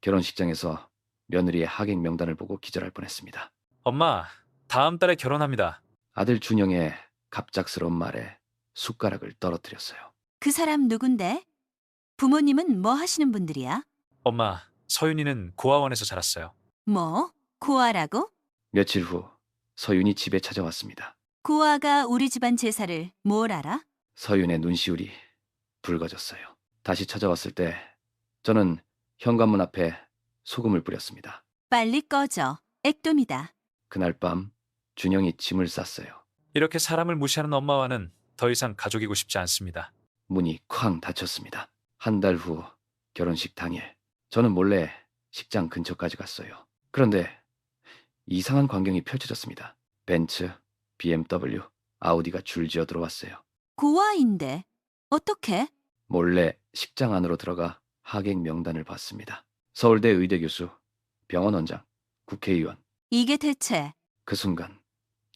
결혼식장에서 며느리의 하객 명단을 보고 기절할 뻔했습니다. 엄마, 다음 달에 결혼합니다. 아들 준영의 갑작스러운 말에 숟가락을 떨어뜨렸어요. 그 사람 누군데? 부모님은 뭐 하시는 분들이야? 엄마, 서윤이는 고아원에서 자랐어요. 뭐? 고아라고? 며칠 후 서윤이 집에 찾아왔습니다. 고아가 우리 집안 제사를 뭘 알아? 서윤의 눈시울이 붉어졌어요. 다시 찾아왔을 때 저는 현관문 앞에 소금을 뿌렸습니다. 빨리 꺼져. 액돔이다. 그날 밤 준영이 짐을 쌌어요. 이렇게 사람을 무시하는 엄마와는 더 이상 가족이고 싶지 않습니다. 문이 쾅 닫혔습니다. 한 달 후 결혼식 당일 저는 몰래 식장 근처까지 갔어요. 그런데 이상한 광경이 펼쳐졌습니다. 벤츠, BMW, 아우디가 줄지어 들어왔어요. 고아인데. 어떻게? 몰래 식장 안으로 들어가 하객 명단을 봤습니다. 서울대 의대 교수, 병원 원장, 국회의원. 이게 대체. 그 순간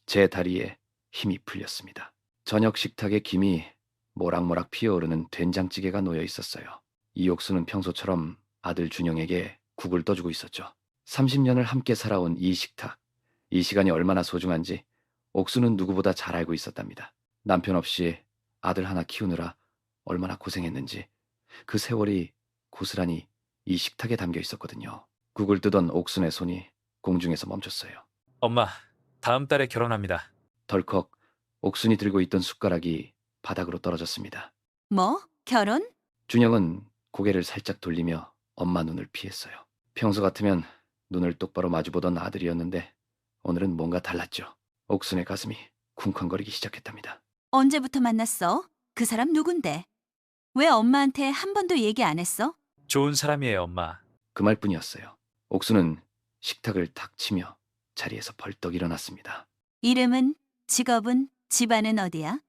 제 다리에 힘이 풀렸습니다. 저녁 식탁에 김이 모락모락 피어오르는 된장찌개가 놓여 있었어요. 이 옥수는 평소처럼 아들 준영에게 국을 떠주고 있었죠. 30년을 함께 살아온 이 식탁, 이 시간이 얼마나 소중한지 옥수는 누구보다 잘 알고 있었답니다. 남편 없이 아들 하나 키우느라 얼마나 고생했는지 그 세월이 고스란히 이 식탁에 담겨 있었거든요. 국을 뜨던 옥순의 손이 공중에서 멈췄어요. 엄마, 다음 달에 결혼합니다. 덜컥 옥순이 들고 있던 숟가락이 바닥으로 떨어졌습니다. 뭐? 결혼? 준영은 고개를 살짝 돌리며 엄마 눈을 피했어요. 평소 같으면 눈을 똑바로 마주보던 아들이었는데 오늘은 뭔가 달랐죠. 옥순의 가슴이 쿵쾅거리기 시작했답니다. 언제부터 만났어? 그 사람 누군데? 왜 엄마한테 한 번도 얘기 안 했어? 좋은 사람이에요, 엄마. 그 말뿐이었어요. 옥수는 식탁을 탁 치며 자리에서 벌떡 일어났습니다. 이름은? 직업은? 집안은 어디야?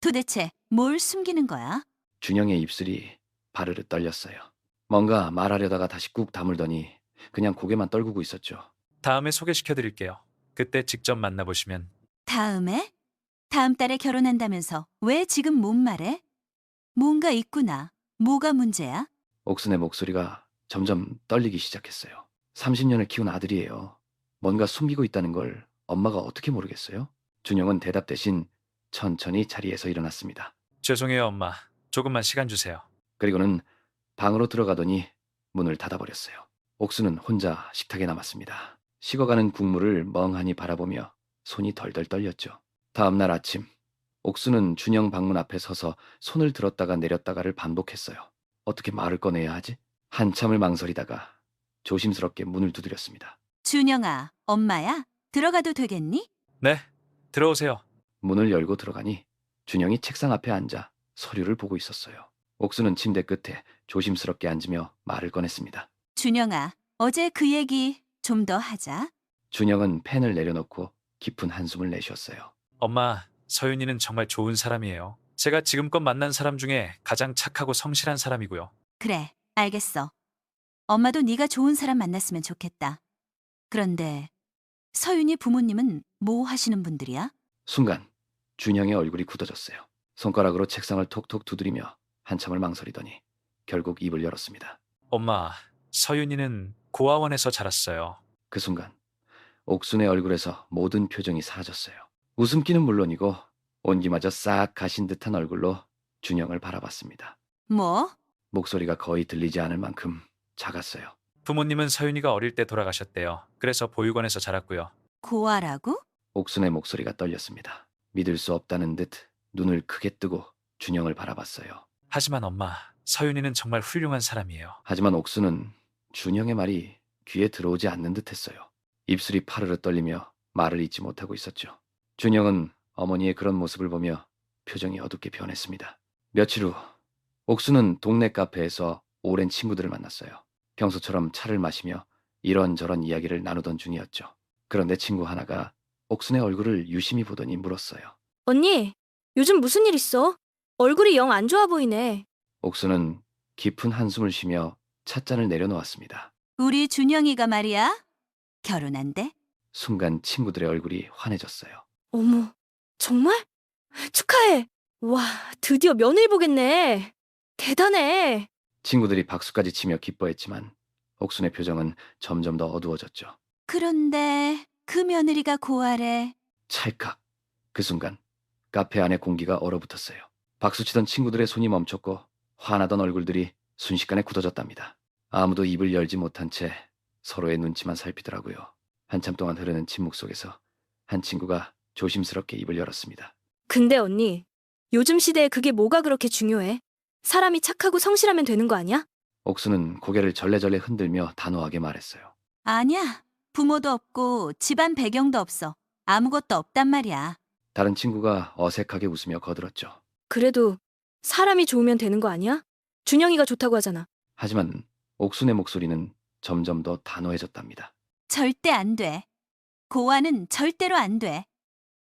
도대체 뭘 숨기는 거야? 준영의 입술이 바르르 떨렸어요. 뭔가 말하려다가 다시 꾹 다물더니 그냥 고개만 떨구고 있었죠. 다음에 소개시켜 드릴게요. 그때 직접 만나보시면. 다음에? 다음 달에 결혼한다면서 왜 지금 못 말해? 뭔가 있구나. 뭐가 문제야? 옥순의 목소리가 점점 떨리기 시작했어요. 30년을 키운 아들이에요. 뭔가 숨기고 있다는 걸 엄마가 어떻게 모르겠어요? 준영은 대답 대신 천천히 자리에서 일어났습니다. 죄송해요, 엄마. 조금만 시간 주세요. 그리고는 방으로 들어가더니 문을 닫아버렸어요. 옥수는 혼자 식탁에 남았습니다. 식어가는 국물을 멍하니 바라보며 손이 덜덜 떨렸죠. 다음 날 아침, 옥수는 준영 방문 앞에 서서 손을 들었다가 내렸다가를 반복했어요. 어떻게 말을 꺼내야 하지? 한참을 망설이다가 조심스럽게 문을 두드렸습니다. 준영아, 엄마야? 들어가도 되겠니? 네, 들어오세요. 문을 열고 들어가니 준영이 책상 앞에 앉아 서류를 보고 있었어요. 옥수는 침대 끝에 조심스럽게 앉으며 말을 꺼냈습니다. 준영아, 어제 그 얘기 좀 더 하자. 준영은 펜을 내려놓고 깊은 한숨을 내쉬었어요. 엄마, 서윤이는 정말 좋은 사람이에요. 제가 지금껏 만난 사람 중에 가장 착하고 성실한 사람이고요. 그래, 알겠어. 엄마도 네가 좋은 사람 만났으면 좋겠다. 그런데 서윤이 부모님은 뭐 하시는 분들이야? 순간 준영의 얼굴이 굳어졌어요. 손가락으로 책상을 톡톡 두드리며 한참을 망설이더니 결국 입을 열었습니다. 엄마, 서윤이는 고아원에서 자랐어요. 그 순간 옥순의 얼굴에서 모든 표정이 사라졌어요. 웃음기는 물론이고 온기마저 싹 가신 듯한 얼굴로 준영을 바라봤습니다. 뭐? 목소리가 거의 들리지 않을 만큼 작았어요. 부모님은 서윤이가 어릴 때 돌아가셨대요. 그래서 보육원에서 자랐고요. 고아라고? 옥순의 목소리가 떨렸습니다. 믿을 수 없다는 듯 눈을 크게 뜨고 준영을 바라봤어요. 하지만 엄마, 서윤이는 정말 훌륭한 사람이에요. 하지만 옥순은 준영의 말이 귀에 들어오지 않는 듯했어요. 입술이 파르르 떨리며 말을 잇지 못하고 있었죠. 준영은 어머니의 그런 모습을 보며 표정이 어둡게 변했습니다. 며칠 후 옥수는 동네 카페에서 오랜 친구들을 만났어요. 평소처럼 차를 마시며 이런저런 이야기를 나누던 중이었죠. 그런데 친구 하나가 옥순의 얼굴을 유심히 보더니 물었어요. 언니, 요즘 무슨 일 있어? 얼굴이 영 안 좋아 보이네. 옥수는 깊은 한숨을 쉬며 찻잔을 내려놓았습니다. 우리 준영이가 말이야. 결혼한대? 순간 친구들의 얼굴이 환해졌어요. 어머, 정말? 축하해. 와, 드디어 며느리 보겠네. 대단해. 친구들이 박수까지 치며 기뻐했지만 옥순의 표정은 점점 더 어두워졌죠. 그런데 그 며느리가 고아래. 찰칵. 그 순간 카페 안의 공기가 얼어붙었어요. 박수치던 친구들의 손이 멈췄고 화나던 얼굴들이 순식간에 굳어졌답니다. 아무도 입을 열지 못한 채 서로의 눈치만 살피더라고요. 한참 동안 흐르는 침묵 속에서 한 친구가 조심스럽게 입을 열었습니다. 근데 언니, 요즘 시대에 그게 뭐가 그렇게 중요해? 사람이 착하고 성실하면 되는 거 아니야? 옥수는 고개를 절레절레 흔들며 단호하게 말했어요. 아니야. 부모도 없고 집안 배경도 없어. 아무것도 없단 말이야. 다른 친구가 어색하게 웃으며 거들었죠. 그래도 사람이 좋으면 되는 거 아니야? 준영이가 좋다고 하잖아. 하지만 옥순의 목소리는 점점 더 단호해졌답니다. 절대 안 돼. 고아는 절대로 안 돼.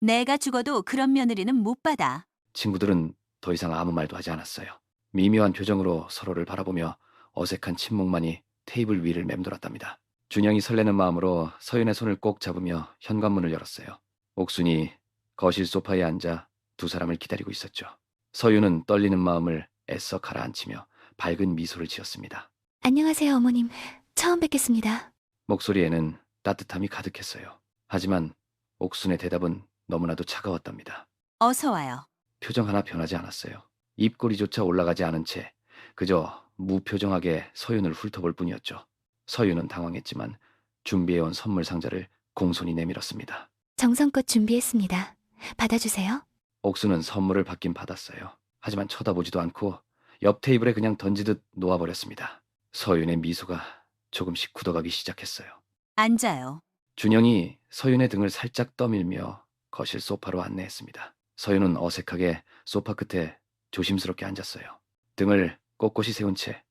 내가 죽어도 그런 며느리는 못 받아. 친구들은 더 이상 아무 말도 하지 않았어요. 미묘한 표정으로 서로를 바라보며 어색한 침묵만이 테이블 위를 맴돌았답니다. 준영이 설레는 마음으로 서윤의 손을 꼭 잡으며 현관문을 열었어요. 옥순이 거실 소파에 앉아 두 사람을 기다리고 있었죠. 서윤은 떨리는 마음을 애써 가라앉히며 밝은 미소를 지었습니다. 안녕하세요, 어머님. 처음 뵙겠습니다. 목소리에는 따뜻함이 가득했어요. 하지만 옥순의 대답은 너무나도 차가웠답니다. 어서 와요. 표정 하나 변하지 않았어요. 입꼬리조차 올라가지 않은 채 그저 무표정하게 서윤을 훑어볼 뿐이었죠. 서윤은 당황했지만 준비해온 선물 상자를 공손히 내밀었습니다. 정성껏 준비했습니다. 받아주세요. 옥수는 선물을 받긴 받았어요. 하지만 쳐다보지도 않고 옆 테이블에 그냥 던지듯 놓아버렸습니다. 서윤의 미소가 조금씩 굳어가기 시작했어요. 앉아요. 준영이 서윤의 등을 살짝 떠밀며 거실 소파로 안내했습니다. 서윤은 어색하게 소파 끝에 조심스럽게 앉았어요. 등을 꼿꼿이 세운 채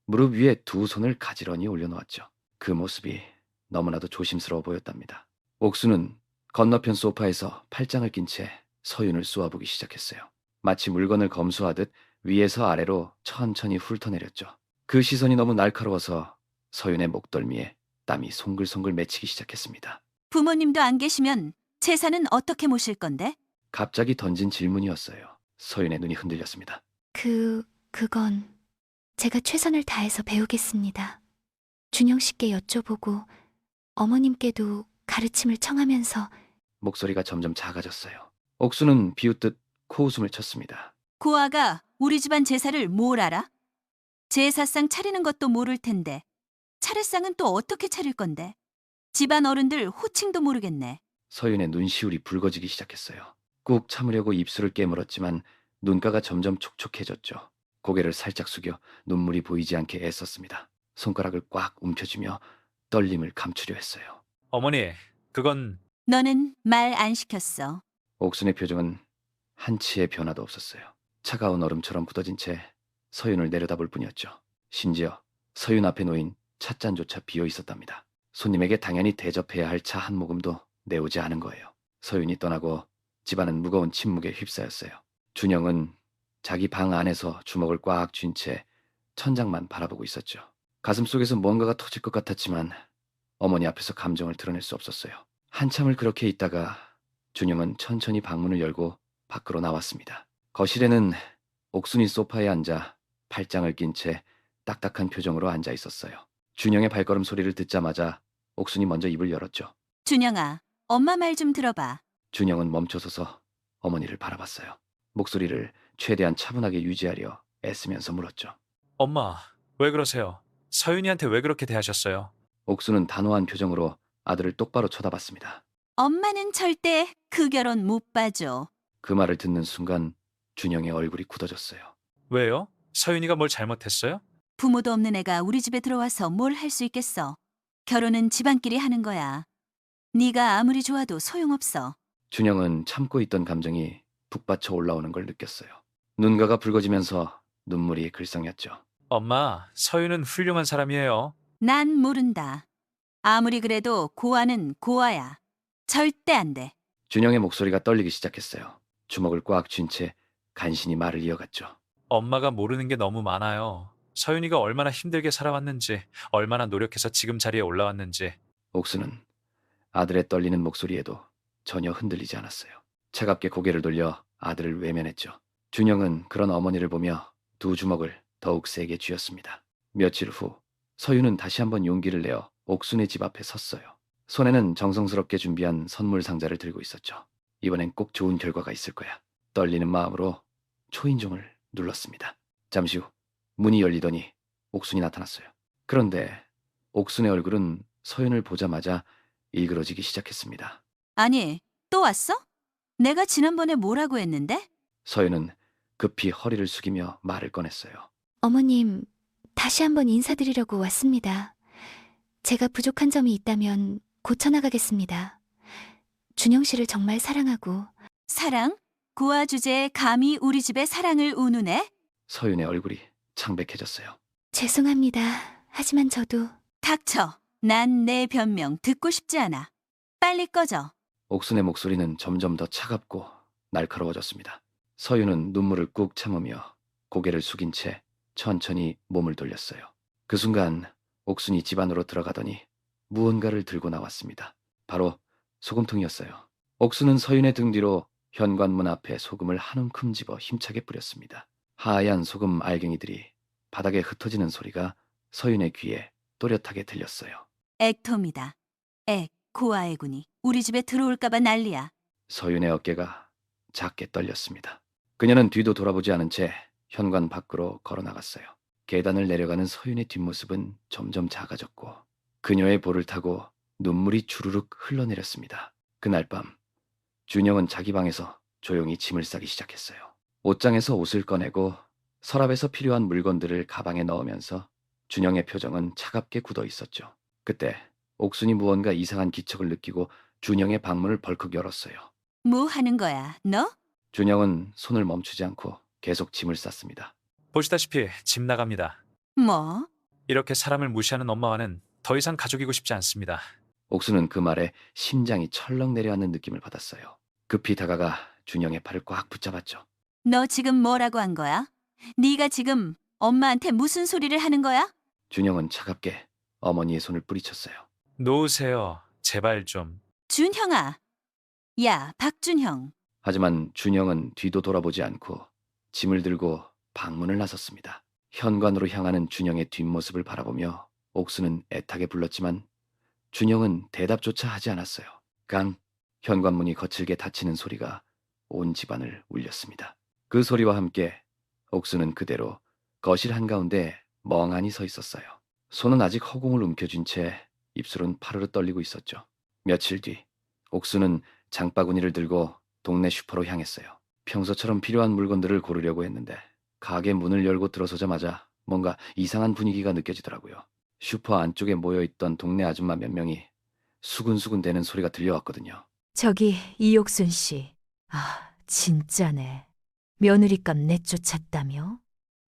무릎 위에 두 손을 가지런히 올려놓았죠. 그 모습이 너무나도 조심스러워 보였답니다. 옥수는 건너편 소파에서 팔짱을 낀 채 서윤을 쏘아보기 시작했어요. 마치 물건을 검수하듯 위에서 아래로 천천히 훑어내렸죠. 그 시선이 너무 날카로워서 서윤의 목덜미에 땀이 송글송글 맺히기 시작했습니다. 부모님도 안 계시면 재산은 어떻게 모실 건데? 갑자기 던진 질문이었어요. 서윤의 눈이 흔들렸습니다. 그건 제가 최선을 다해서 배우겠습니다. 준영 씨께 여쭤보고 어머님께도 가르침을 청하면서 목소리가 점점 작아졌어요. 옥수는 비웃듯 코웃음을 쳤습니다. 고아가 우리 집안 제사를 뭘 알아? 제사상 차리는 것도 모를 텐데 차례상은 또 어떻게 차릴 건데? 집안 어른들 호칭도 모르겠네. 서윤의 눈시울이 붉어지기 시작했어요. 꾹 참으려고 입술을 깨물었지만 눈가가 점점 촉촉해졌죠. 고개를 살짝 숙여 눈물이 보이지 않게 애썼습니다. 손가락을 꽉 움켜쥐며 떨림을 감추려 했어요. 어머니, 그건 너는 말 안 시켰어. 옥순의 표정은 한치의 변화도 없었어요. 차가운 얼음처럼 굳어진 채 서윤을 내려다볼 뿐이었죠. 심지어 서윤 앞에 놓인 찻잔조차 비어 있었답니다. 손님에게 당연히 대접해야 할 차 한 모금도 내오지 않은 거예요. 서윤이 떠나고 집안은 무거운 침묵에 휩싸였어요. 준영은 자기 방 안에서 주먹을 꽉 쥔 채 천장만 바라보고 있었죠. 가슴속에서 뭔가가 터질 것 같았지만 어머니 앞에서 감정을 드러낼 수 없었어요. 한참을 그렇게 있다가 준영은 천천히 방문을 열고 밖으로 나왔습니다. 거실에는 옥순이 소파에 앉아 팔짱을 낀 채 딱딱한 표정으로 앉아 있었어요. 준영의 발걸음 소리를 듣자마자 옥순이 먼저 입을 열었죠. 준영아, 엄마 말 좀 들어봐. 준영은 멈춰서서 어머니를 바라봤어요. 목소리를 최대한 차분하게 유지하려 애쓰면서 물었죠. 엄마, 왜 그러세요? 서윤이한테 왜 그렇게 대하셨어요? 옥수는 단호한 표정으로 아들을 똑바로 쳐다봤습니다. 엄마는 절대 그 결혼 못 봐줘. 그 말을 듣는 순간 준영의 얼굴이 굳어졌어요. 왜요? 서윤이가 뭘 잘못했어요? 부모도 없는 애가 우리 집에 들어와서 뭘 할 수 있겠어. 결혼은 집안끼리 하는 거야. 네가 아무리 좋아도 소용없어. 준영은 참고 있던 감정이 북받쳐 올라오는 걸 느꼈어요. 눈가가 붉어지면서 눈물이 글썽였죠. 엄마, 서윤은 훌륭한 사람이에요. 난 모른다. 아무리 그래도 고아는 고아야. 절대 안 돼. 준영의 목소리가 떨리기 시작했어요. 주먹을 꽉 쥔 채 간신히 말을 이어갔죠. 엄마가 모르는 게 너무 많아요. 서윤이가 얼마나 힘들게 살아왔는지, 얼마나 노력해서 지금 자리에 올라왔는지. 옥수는 아들의 떨리는 목소리에도 전혀 흔들리지 않았어요. 차갑게 고개를 돌려 아들을 외면했죠. 준영은 그런 어머니를 보며 두 주먹을 더욱 세게 쥐었습니다. 며칠 후 서윤은 다시 한번 용기를 내어 옥순의 집 앞에 섰어요. 손에는 정성스럽게 준비한 선물 상자를 들고 있었죠. 이번엔 꼭 좋은 결과가 있을 거야. 떨리는 마음으로 초인종을 눌렀습니다. 잠시 후 문이 열리더니 옥순이 나타났어요. 그런데 옥순의 얼굴은 서윤을 보자마자 일그러지기 시작했습니다. 아니, 또 왔어? 내가 지난번에 뭐라고 했는데? 서윤은 급히 허리를 숙이며 말을 꺼냈어요. 어머님, 다시 한번 인사드리려고 왔습니다. 제가 부족한 점이 있다면 고쳐나가겠습니다. 준영 씨를 정말 사랑하고 사랑? 고아 주제에 감히 우리 집에 사랑을 운우네? 서윤의 얼굴이 창백해졌어요. 죄송합니다. 하지만 저도 닥쳐. 난 내 변명 듣고 싶지 않아. 빨리 꺼져. 옥순의 목소리는 점점 더 차갑고 날카로워졌습니다. 서윤은 눈물을 꾹 참으며 고개를 숙인 채 천천히 몸을 돌렸어요. 그 순간 옥순이 집 안으로 들어가더니 무언가를 들고 나왔습니다. 바로 소금통이었어요. 옥순은 서윤의 등 뒤로 현관문 앞에 소금을 한 움큼 집어 힘차게 뿌렸습니다. 하얀 소금 알갱이들이 바닥에 흩어지는 소리가 서윤의 귀에 또렷하게 들렸어요. 액톰이다. 액, 고아의 군이 우리 집에 들어올까봐 난리야. 서윤의 어깨가 작게 떨렸습니다. 그녀는 뒤도 돌아보지 않은 채 현관 밖으로 걸어 나갔어요. 계단을 내려가는 서윤의 뒷모습은 점점 작아졌고 그녀의 볼을 타고 눈물이 주르륵 흘러내렸습니다. 그날 밤 준영은 자기 방에서 조용히 짐을 싸기 시작했어요. 옷장에서 옷을 꺼내고 서랍에서 필요한 물건들을 가방에 넣으면서 준영의 표정은 차갑게 굳어 있었죠. 그때 옥순이 무언가 이상한 기척을 느끼고 준영의 방문을 벌컥 열었어요. 뭐 하는 거야, 너? 준영은 손을 멈추지 않고 계속 짐을 쌌습니다. 보시다시피 집 나갑니다. 뭐? 이렇게 사람을 무시하는 엄마와는 더 이상 가족이고 싶지 않습니다. 옥수는 그 말에 심장이 철렁 내려앉는 느낌을 받았어요. 급히 다가가 준영의 팔을 꽉 붙잡았죠. 너 지금 뭐라고 한 거야? 네가 지금 엄마한테 무슨 소리를 하는 거야? 준영은 차갑게 어머니의 손을 뿌리쳤어요. 놓으세요. 제발 좀. 준형아. 야, 박준형. 하지만 준영은 뒤도 돌아보지 않고 짐을 들고 방문을 나섰습니다. 현관으로 향하는 준영의 뒷모습을 바라보며 옥수는 애타게 불렀지만 준영은 대답조차 하지 않았어요. 강, 현관문이 거칠게 닫히는 소리가 온 집안을 울렸습니다. 그 소리와 함께 옥수는 그대로 거실 한가운데 멍하니 서 있었어요. 손은 아직 허공을 움켜쥔 채 입술은 파르르 떨리고 있었죠. 며칠 뒤 옥수는 장바구니를 들고 동네 슈퍼로 향했어요. 평소처럼 필요한 물건들을 고르려고 했는데 가게 문을 열고 들어서자마자 뭔가 이상한 분위기가 느껴지더라고요. 슈퍼 안쪽에 모여있던 동네 아줌마 몇 명이 수근수근 대는 소리가 들려왔거든요. 저기 이옥순 씨. 아, 진짜네. 며느리감 내쫓았다며?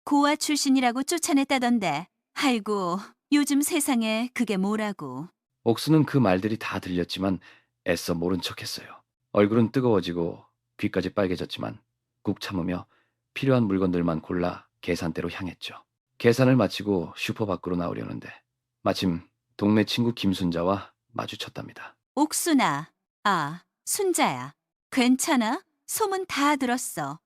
고아 출신이라고 쫓아냈다던데. 아이고, 요즘 세상에 그게 뭐라고. 옥수는 그 말들이 다 들렸지만 애써 모른 척했어요. 얼굴은 뜨거워지고 귀까지 빨개졌지만 꾹 참으며 필요한 물건들만 골라 계산대로 향했죠. 계산을 마치고 슈퍼 밖으로 나오려는데 마침 동네 친구 김순자와 마주쳤답니다. 옥순아. 아, 순자야. 괜찮아? 소문 다 들었어.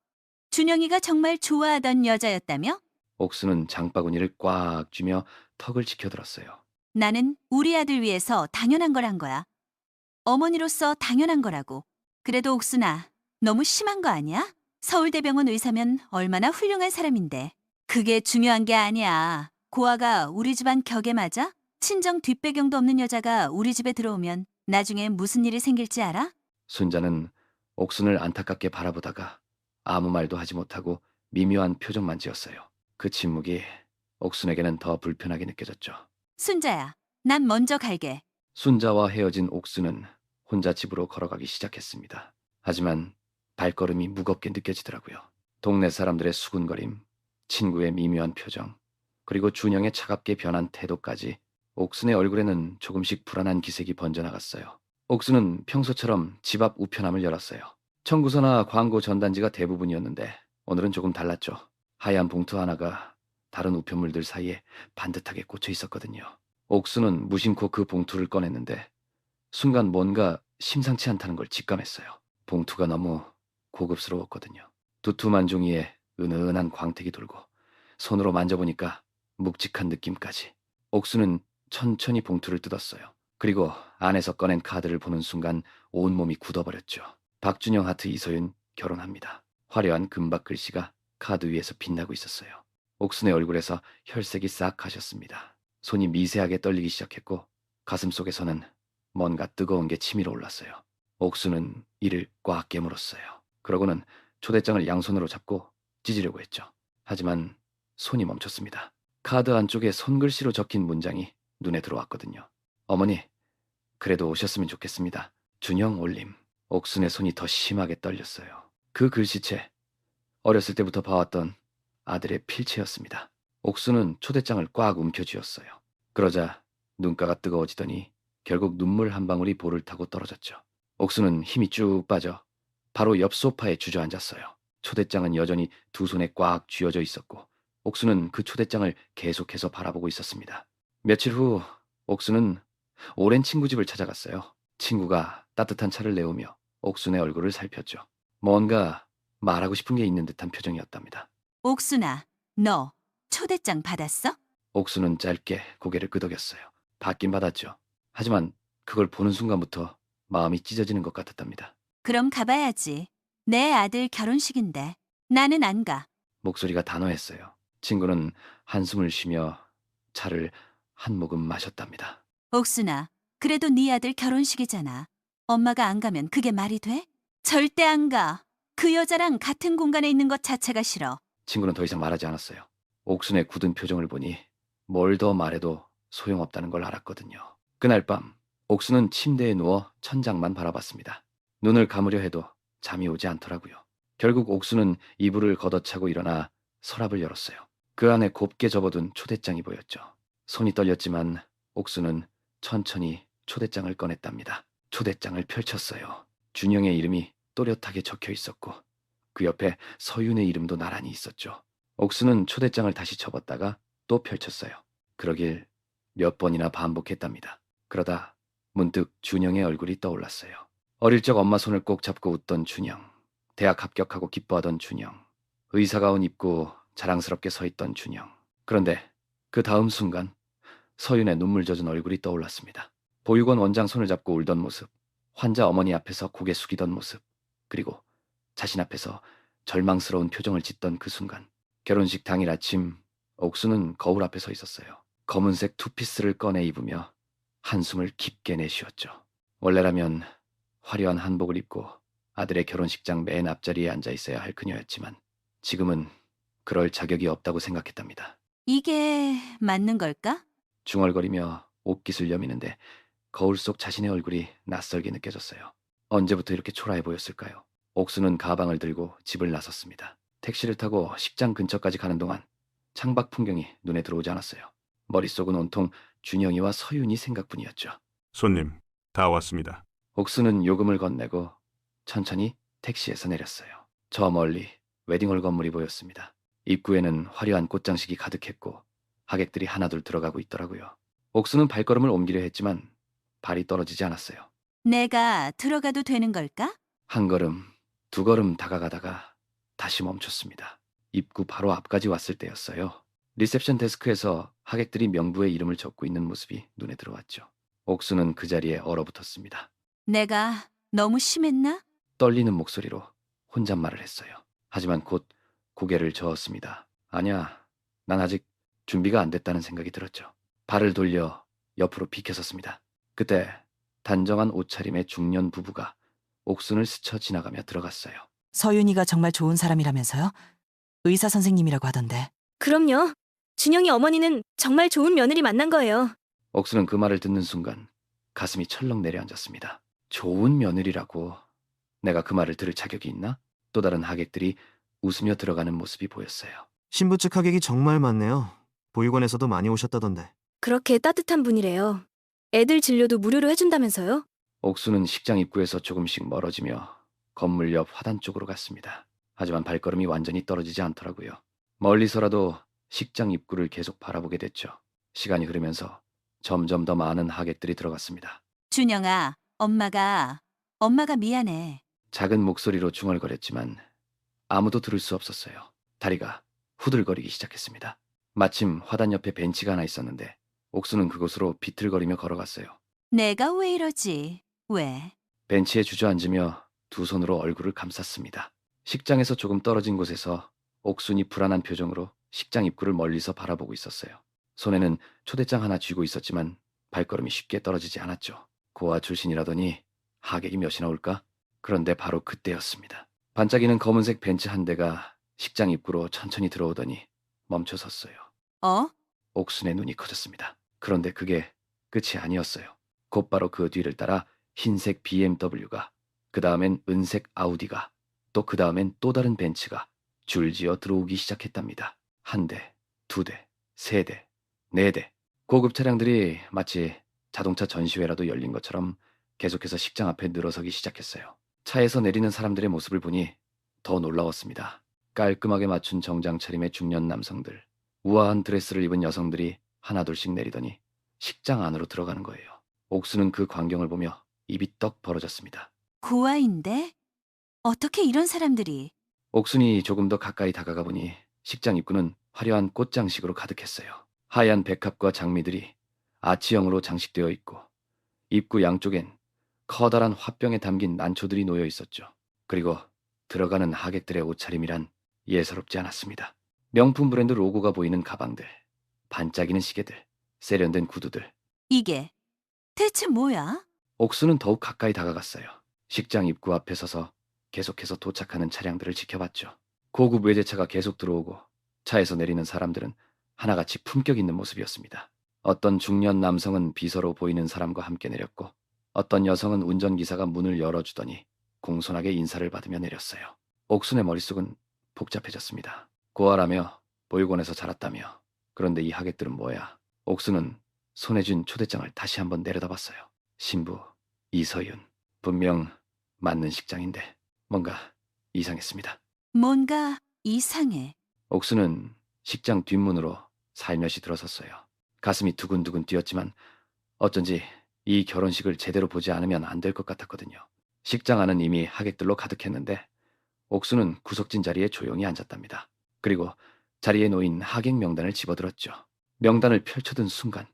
준영이가 정말 좋아하던 여자였다며? 옥수는 장바구니를 꽉 쥐며 턱을 지켜들었어요. 나는 우리 아들 위해서 당연한 걸 한 거야. 어머니로서 당연한 거라고. 그래도 옥순아, 너무 심한 거 아니야? 서울대병원 의사면 얼마나 훌륭한 사람인데. 그게 중요한 게 아니야. 고아가 우리 집안 격에 맞아? 친정 뒷배경도 없는 여자가 우리 집에 들어오면 나중에 무슨 일이 생길지 알아? 순자는 옥순을 안타깝게 바라보다가 아무 말도 하지 못하고 미묘한 표정만 지었어요. 그 침묵이 옥순에게는 더 불편하게 느껴졌죠. 순자야, 난 먼저 갈게. 순자와 헤어진 옥순은 혼자 집으로 걸어가기 시작했습니다. 하지만 발걸음이 무겁게 느껴지더라고요. 동네 사람들의 수군거림, 친구의 미묘한 표정, 그리고 준영의 차갑게 변한 태도까지 옥순의 얼굴에는 조금씩 불안한 기색이 번져나갔어요. 옥순은 평소처럼 집 앞 우편함을 열었어요. 청구서나 광고 전단지가 대부분이었는데 오늘은 조금 달랐죠. 하얀 봉투 하나가 다른 우편물들 사이에 반듯하게 꽂혀 있었거든요. 옥순은 무심코 그 봉투를 꺼냈는데 순간 뭔가 심상치 않다는 걸 직감했어요. 봉투가 너무 고급스러웠거든요. 두툼한 종이에 은은한 광택이 돌고 손으로 만져보니까 묵직한 느낌까지. 옥수는 천천히 봉투를 뜯었어요. 그리고 안에서 꺼낸 카드를 보는 순간 온몸이 굳어버렸죠. 박준영 하트 이소윤 결혼합니다. 화려한 금박 글씨가 카드 위에서 빛나고 있었어요. 옥순의 얼굴에서 혈색이 싹 가셨습니다. 손이 미세하게 떨리기 시작했고 가슴 속에서는 뭔가 뜨거운 게 치밀어 올랐어요. 옥수는 이를 꽉 깨물었어요. 그러고는 초대장을 양손으로 잡고 찢으려고 했죠. 하지만 손이 멈췄습니다. 카드 안쪽에 손글씨로 적힌 문장이 눈에 들어왔거든요. 어머니, 그래도 오셨으면 좋겠습니다. 준영 올림. 옥순의 손이 더 심하게 떨렸어요. 그 글씨체, 어렸을 때부터 봐왔던 아들의 필체였습니다. 옥수는 초대장을 꽉 움켜쥐었어요. 그러자 눈가가 뜨거워지더니 결국 눈물 한 방울이 볼을 타고 떨어졌죠. 옥수는 힘이 쭉 빠져 바로 옆 소파에 주저앉았어요. 초대장은 여전히 두 손에 꽉 쥐어져 있었고 옥수는 그 초대장을 계속해서 바라보고 있었습니다. 며칠 후 옥수는 오랜 친구 집을 찾아갔어요. 친구가 따뜻한 차를 내오며 옥순의 얼굴을 살폈죠. 뭔가 말하고 싶은 게 있는 듯한 표정이었답니다. 옥순아, 너 초대장 받았어? 옥수는 짧게 고개를 끄덕였어요. 받긴 받았죠. 하지만 그걸 보는 순간부터 마음이 찢어지는 것 같았답니다. 그럼 가봐야지. 내 아들 결혼식인데. 나는 안 가. 목소리가 단호했어요. 친구는 한숨을 쉬며 차를 한 모금 마셨답니다. 옥순아, 그래도 네 아들 결혼식이잖아. 엄마가 안 가면 그게 말이 돼? 절대 안 가. 그 여자랑 같은 공간에 있는 것 자체가 싫어. 친구는 더 이상 말하지 않았어요. 옥순의 굳은 표정을 보니 뭘 더 말해도 소용없다는 걸 알았거든요. 그날 밤 옥순은 침대에 누워 천장만 바라봤습니다. 눈을 감으려 해도 잠이 오지 않더라고요. 결국 옥순은 이불을 걷어차고 일어나 서랍을 열었어요. 그 안에 곱게 접어둔 초대장이 보였죠. 손이 떨렸지만 옥순은 천천히 초대장을 꺼냈답니다. 초대장을 펼쳤어요. 준영의 이름이 또렷하게 적혀 있었고 그 옆에 서윤의 이름도 나란히 있었죠. 옥수는 초대장을 다시 접었다가 또 펼쳤어요. 그러길 몇 번이나 반복했답니다. 그러다 문득 준영의 얼굴이 떠올랐어요. 어릴 적 엄마 손을 꼭 잡고 웃던 준영, 대학 합격하고 기뻐하던 준영, 의사가운 입고 자랑스럽게 서 있던 준영. 그런데 그 다음 순간 서윤의 눈물 젖은 얼굴이 떠올랐습니다. 보육원 원장 손을 잡고 울던 모습, 환자 어머니 앞에서 고개 숙이던 모습, 그리고 자신 앞에서 절망스러운 표정을 짓던 그 순간. 결혼식 당일 아침 옥수는 거울 앞에 서 있었어요. 검은색 투피스를 꺼내 입으며 한숨을 깊게 내쉬었죠. 원래라면 화려한 한복을 입고 아들의 결혼식장 맨 앞자리에 앉아 있어야 할 그녀였지만 지금은 그럴 자격이 없다고 생각했답니다. 이게 맞는 걸까? 중얼거리며 옷깃을 여미는데 거울 속 자신의 얼굴이 낯설게 느껴졌어요. 언제부터 이렇게 초라해 보였을까요? 옥수는 가방을 들고 집을 나섰습니다. 택시를 타고 식장 근처까지 가는 동안 창밖 풍경이 눈에 들어오지 않았어요. 머릿속은 온통 준영이와 서윤이 생각뿐이었죠. 손님, 다 왔습니다. 옥수는 요금을 건네고 천천히 택시에서 내렸어요. 저 멀리 웨딩홀 건물이 보였습니다. 입구에는 화려한 꽃장식이 가득했고 하객들이 하나둘 들어가고 있더라고요. 옥수는 발걸음을 옮기려 했지만 발이 떨어지지 않았어요. 내가 들어가도 되는 걸까? 한 걸음, 두 걸음 다가가다가 다시 멈췄습니다. 입구 바로 앞까지 왔을 때였어요. 리셉션 데스크에서 하객들이 명부의 이름을 적고 있는 모습이 눈에 들어왔죠. 옥수는 그 자리에 얼어붙었습니다. 내가 너무 심했나? 떨리는 목소리로 혼잣말을 했어요. 하지만 곧 고개를 저었습니다. 아니야, 난 아직 준비가 안 됐다는 생각이 들었죠. 발을 돌려 옆으로 비켜섰습니다. 그때 단정한 옷차림의 중년 부부가 옥순을 스쳐 지나가며 들어갔어요. 서윤이가 정말 좋은 사람이라면서요? 의사 선생님이라고 하던데. 그럼요. 준영이 어머니는 정말 좋은 며느리 만난 거예요. 옥수는 그 말을 듣는 순간 가슴이 철렁 내려앉았습니다. 좋은 며느리라고 내가 그 말을 들을 자격이 있나? 또 다른 하객들이 웃으며 들어가는 모습이 보였어요. 신부 측 하객이 정말 많네요. 보육원에서도 많이 오셨다던데. 그렇게 따뜻한 분이래요. 애들 진료도 무료로 해준다면서요? 옥수는 식장 입구에서 조금씩 멀어지며 건물 옆 화단 쪽으로 갔습니다. 하지만 발걸음이 완전히 떨어지지 않더라고요. 멀리서라도 식장 입구를 계속 바라보게 됐죠. 시간이 흐르면서 점점 더 많은 하객들이 들어갔습니다. 준영아, 엄마가 미안해. 작은 목소리로 중얼거렸지만 아무도 들을 수 없었어요. 다리가 후들거리기 시작했습니다. 마침 화단 옆에 벤치가 하나 있었는데 옥수는 그곳으로 비틀거리며 걸어갔어요. 내가 왜 이러지? 왜? 벤치에 주저앉으며 두 손으로 얼굴을 감쌌습니다. 식장에서 조금 떨어진 곳에서 옥순이 불안한 표정으로 식장 입구를 멀리서 바라보고 있었어요. 손에는 초대장 하나 쥐고 있었지만 발걸음이 쉽게 떨어지지 않았죠. 고아 출신이라더니 하객이 몇이나 올까? 그런데 바로 그때였습니다. 반짝이는 검은색 벤츠 한 대가 식장 입구로 천천히 들어오더니 멈춰섰어요. 어? 옥순의 눈이 커졌습니다. 그런데 그게 끝이 아니었어요. 곧바로 그 뒤를 따라 흰색 BMW가, 그 다음엔 은색 아우디가, 또 그 다음엔 또 다른 벤츠가 줄지어 들어오기 시작했답니다. 한 대, 두 대, 세 대, 네 대. 고급 차량들이 마치 자동차 전시회라도 열린 것처럼 계속해서 식장 앞에 늘어서기 시작했어요. 차에서 내리는 사람들의 모습을 보니 더 놀라웠습니다. 깔끔하게 맞춘 정장 차림의 중년 남성들, 우아한 드레스를 입은 여성들이 하나둘씩 내리더니 식장 안으로 들어가는 거예요. 옥수는 그 광경을 보며 입이 떡 벌어졌습니다. 고아인데? 어떻게 이런 사람들이? 옥순이 조금 더 가까이 다가가 보니 식장 입구는 화려한 꽃장식으로 가득했어요. 하얀 백합과 장미들이 아치형으로 장식되어 있고 입구 양쪽엔 커다란 화병에 담긴 난초들이 놓여 있었죠. 그리고 들어가는 하객들의 옷차림이란 예사롭지 않았습니다. 명품 브랜드 로고가 보이는 가방들, 반짝이는 시계들, 세련된 구두들. 이게 대체 뭐야? 옥수는 더욱 가까이 다가갔어요. 식장 입구 앞에 서서 계속해서 도착하는 차량들을 지켜봤죠. 고급 외제차가 계속 들어오고 차에서 내리는 사람들은 하나같이 품격 있는 모습이었습니다. 어떤 중년 남성은 비서로 보이는 사람과 함께 내렸고 어떤 여성은 운전기사가 문을 열어주더니 공손하게 인사를 받으며 내렸어요. 옥순의 머릿속은 복잡해졌습니다. 고아라며 보육원에서 자랐다며. 그런데 이 하객들은 뭐야? 옥순은 손에 쥔 초대장을 다시 한번 내려다봤어요. 신부 이서윤. 분명 맞는 식장인데 뭔가 이상했습니다. 뭔가 이상해. 옥수는 식장 뒷문으로 살며시 들어섰어요. 가슴이 두근두근 뛰었지만 어쩐지 이 결혼식을 제대로 보지 않으면 안 될 것 같았거든요. 식장 안은 이미 하객들로 가득했는데 옥수는 구석진 자리에 조용히 앉았답니다. 그리고 자리에 놓인 하객 명단을 집어들었죠. 명단을 펼쳐든 순간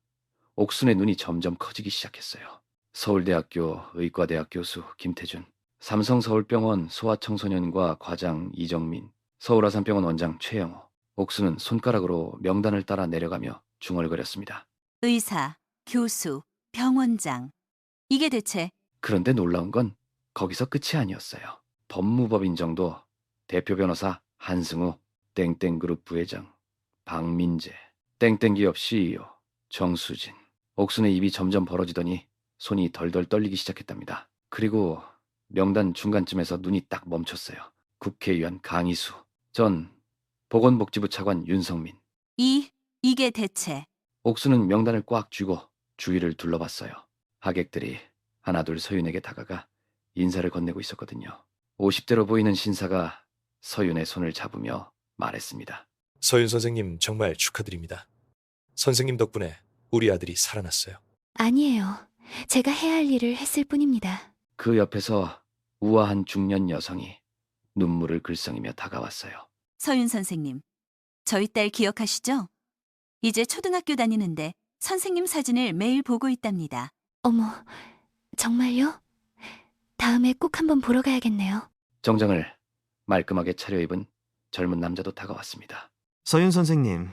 옥순의 눈이 점점 커지기 시작했어요. 서울대학교 의과대학 교수 김태준, 삼성서울병원 소아청소년과 과장 이정민, 서울아산병원 원장 최영호. 옥수는 손가락으로 명단을 따라 내려가며 중얼거렸습니다. 의사, 교수, 병원장. 이게 대체 그런데 놀라운 건 거기서 끝이 아니었어요. 법무법인 정도, 대표 변호사 한승우, 땡땡그룹 부회장 박민재, 땡땡기업 CEO 정수진. 옥순의 입이 점점 벌어지더니 손이 덜덜 떨리기 시작했답니다. 그리고 명단 중간쯤에서 눈이 딱 멈췄어요. 국회의원 강희수, 전 보건복지부 차관 윤성민. 이게 대체 옥수는 명단을 꽉 쥐고 주위를 둘러봤어요. 하객들이 하나둘 서윤에게 다가가 인사를 건네고 있었거든요. 50대로 보이는 신사가 서윤의 손을 잡으며 말했습니다. 서윤 선생님 정말 축하드립니다. 선생님 덕분에 우리 아들이 살아났어요. 아니에요. 제가 해야 할 일을 했을 뿐입니다. 그 옆에서 우아한 중년 여성이 눈물을 글썽이며 다가왔어요. 서윤 선생님. 저희 딸 기억하시죠? 이제 초등학교 다니는데 선생님 사진을 매일 보고 있답니다. 어머, 정말요? 다음에 꼭 한번 보러 가야겠네요. 정장을 말끔하게 차려입은 젊은 남자도 다가왔습니다. 서윤 선생님,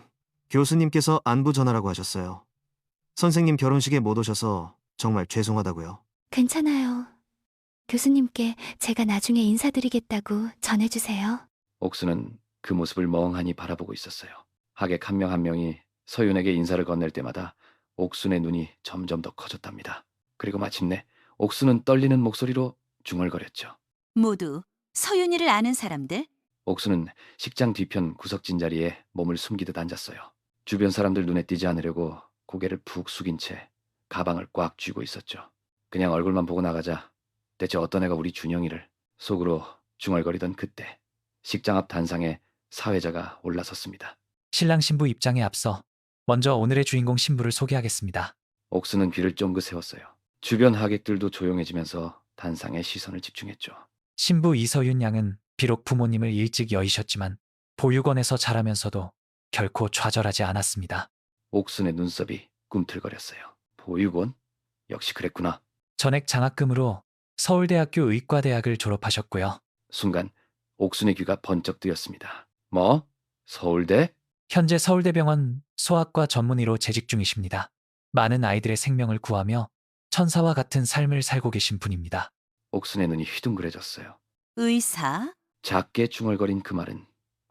교수님께서 안부 전하라고 하셨어요. 선생님 결혼식에 못 오셔서 정말 죄송하다고요. 괜찮아요. 교수님께 제가 나중에 인사드리겠다고 전해주세요. 옥수는 그 모습을 멍하니 바라보고 있었어요. 하객 한 명 한 명이 서윤에게 인사를 건넬 때마다 옥순의 눈이 점점 더 커졌답니다. 그리고 마침내 옥수는 떨리는 목소리로 중얼거렸죠. 모두 서윤이를 아는 사람들? 옥수는 식장 뒤편 구석진 자리에 몸을 숨기듯 앉았어요. 주변 사람들 눈에 띄지 않으려고 고개를 푹 숙인 채 가방을 꽉 쥐고 있었죠. 그냥 얼굴만 보고 나가자 대체 어떤 애가 우리 준영이를 속으로 중얼거리던 그때 식장 앞 단상에 사회자가 올라섰습니다. 신랑 신부 입장에 앞서 먼저 오늘의 주인공 신부를 소개하겠습니다. 옥수는 귀를 쫑긋 세웠어요. 주변 하객들도 조용해지면서 단상에 시선을 집중했죠. 신부 이서윤 양은 비록 부모님을 일찍 여의셨지만 보육원에서 자라면서도 결코 좌절하지 않았습니다. 옥순의 눈썹이 꿈틀거렸어요. 보육원? 역시 그랬구나. 전액 장학금으로 서울대학교 의과대학을 졸업하셨고요. 순간 옥순의 귀가 번쩍 뜨였습니다. 뭐? 서울대? 현재 서울대병원 소아과 전문의로 재직 중이십니다. 많은 아이들의 생명을 구하며 천사와 같은 삶을 살고 계신 분입니다. 옥순의 눈이 휘둥그레졌어요. 의사? 작게 중얼거린 그 말은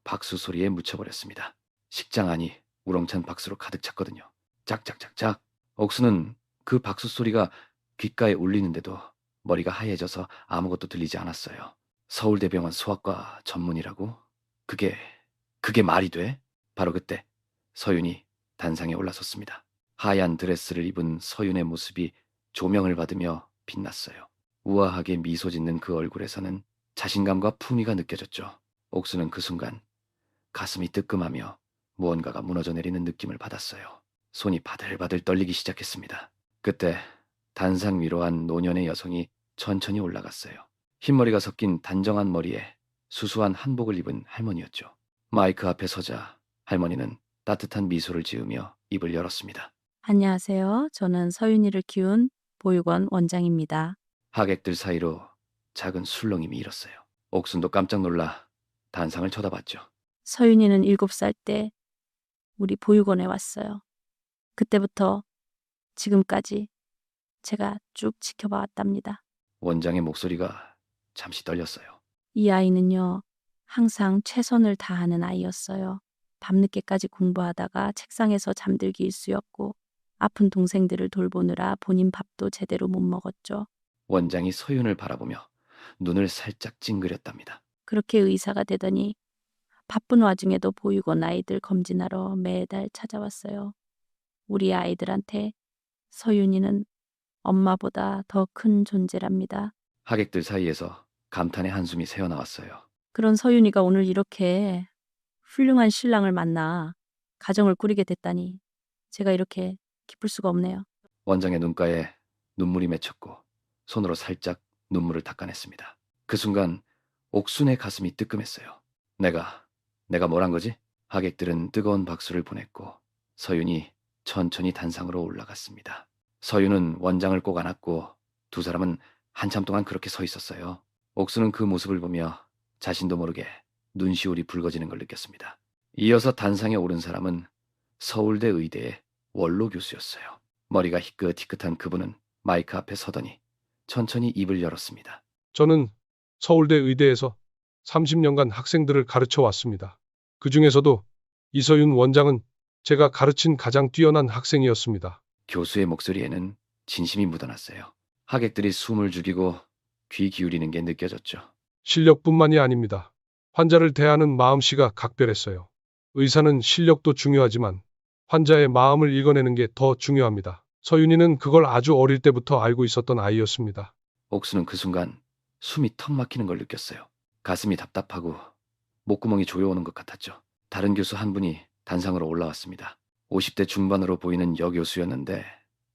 박수 소리에 묻혀버렸습니다. 식장 안이 우렁찬 박수로 가득 찼거든요. 짝짝짝짝. 옥수는 그 박수 소리가 귓가에 울리는데도 머리가 하얘져서 아무것도 들리지 않았어요. 서울대병원 소아과 전문이라고? 그게 말이 돼? 바로 그때 서윤이 단상에 올라섰습니다. 하얀 드레스를 입은 서윤의 모습이 조명을 받으며 빛났어요. 우아하게 미소 짓는 그 얼굴에서는 자신감과 품위가 느껴졌죠. 옥수는 그 순간 가슴이 뜨끔하며 무언가가 무너져 내리는 느낌을 받았어요. 손이 바들바들 떨리기 시작했습니다. 그때 단상 위로 한 노년의 여성이 천천히 올라갔어요. 흰머리가 섞인 단정한 머리에 수수한 한복을 입은 할머니였죠. 마이크 앞에 서자 할머니는 따뜻한 미소를 지으며 입을 열었습니다. 안녕하세요. 저는 서윤이를 키운 보육원 원장입니다. 하객들 사이로 작은 술렁임이 일었어요. 옥순도 깜짝 놀라 단상을 쳐다봤죠. 서윤이는 7살 때 우리 보육원에 왔어요. 그때부터 지금까지 제가 쭉 지켜봐 왔답니다. 원장의 목소리가 잠시 떨렸어요. 이 아이는요, 항상 최선을 다하는 아이였어요. 밤늦게까지 공부하다가 책상에서 잠들기 일쑤였고 아픈 동생들을 돌보느라 본인 밥도 제대로 못 먹었죠. 원장이 서윤을 바라보며 눈을 살짝 찡그렸답니다. 그렇게 의사가 되더니 바쁜 와중에도 보육원 아이들 검진하러 매달 찾아왔어요. 우리 아이들한테 서윤이는 엄마보다 더 큰 존재랍니다. 하객들 사이에서 감탄의 한숨이 새어나왔어요. 그런 서윤이가 오늘 이렇게 훌륭한 신랑을 만나 가정을 꾸리게 됐다니 제가 이렇게 기쁠 수가 없네요. 원장의 눈가에 눈물이 맺혔고 손으로 살짝 눈물을 닦아냈습니다. 그 순간 옥순의 가슴이 뜨끔했어요. 내가 뭘 한 거지? 하객들은 뜨거운 박수를 보냈고 서윤이 천천히 단상으로 올라갔습니다. 서윤은 원장을 꼭 안았고 두 사람은 한참 동안 그렇게 서 있었어요. 옥순은 그 모습을 보며 자신도 모르게 눈시울이 붉어지는 걸 느꼈습니다. 이어서 단상에 오른 사람은 서울대 의대의 원로 교수였어요. 머리가 희끗희끗한 그분은 마이크 앞에 서더니 천천히 입을 열었습니다. 저는 서울대 의대에서 30년간 학생들을 가르쳐 왔습니다. 그 중에서도 이서윤 원장은 제가 가르친 가장 뛰어난 학생이었습니다. 교수의 목소리에는 진심이 묻어났어요. 하객들이 숨을 죽이고 귀 기울이는 게 느껴졌죠. 실력뿐만이 아닙니다. 환자를 대하는 마음씨가 각별했어요. 의사는 실력도 중요하지만 환자의 마음을 읽어내는 게 더 중요합니다. 서윤이는 그걸 아주 어릴 때부터 알고 있었던 아이였습니다. 옥수는 그 순간 숨이 턱 막히는 걸 느꼈어요. 가슴이 답답하고 목구멍이 조여오는 것 같았죠. 다른 교수 한 분이 단상으로 올라왔습니다. 50대 중반으로 보이는 여교수였는데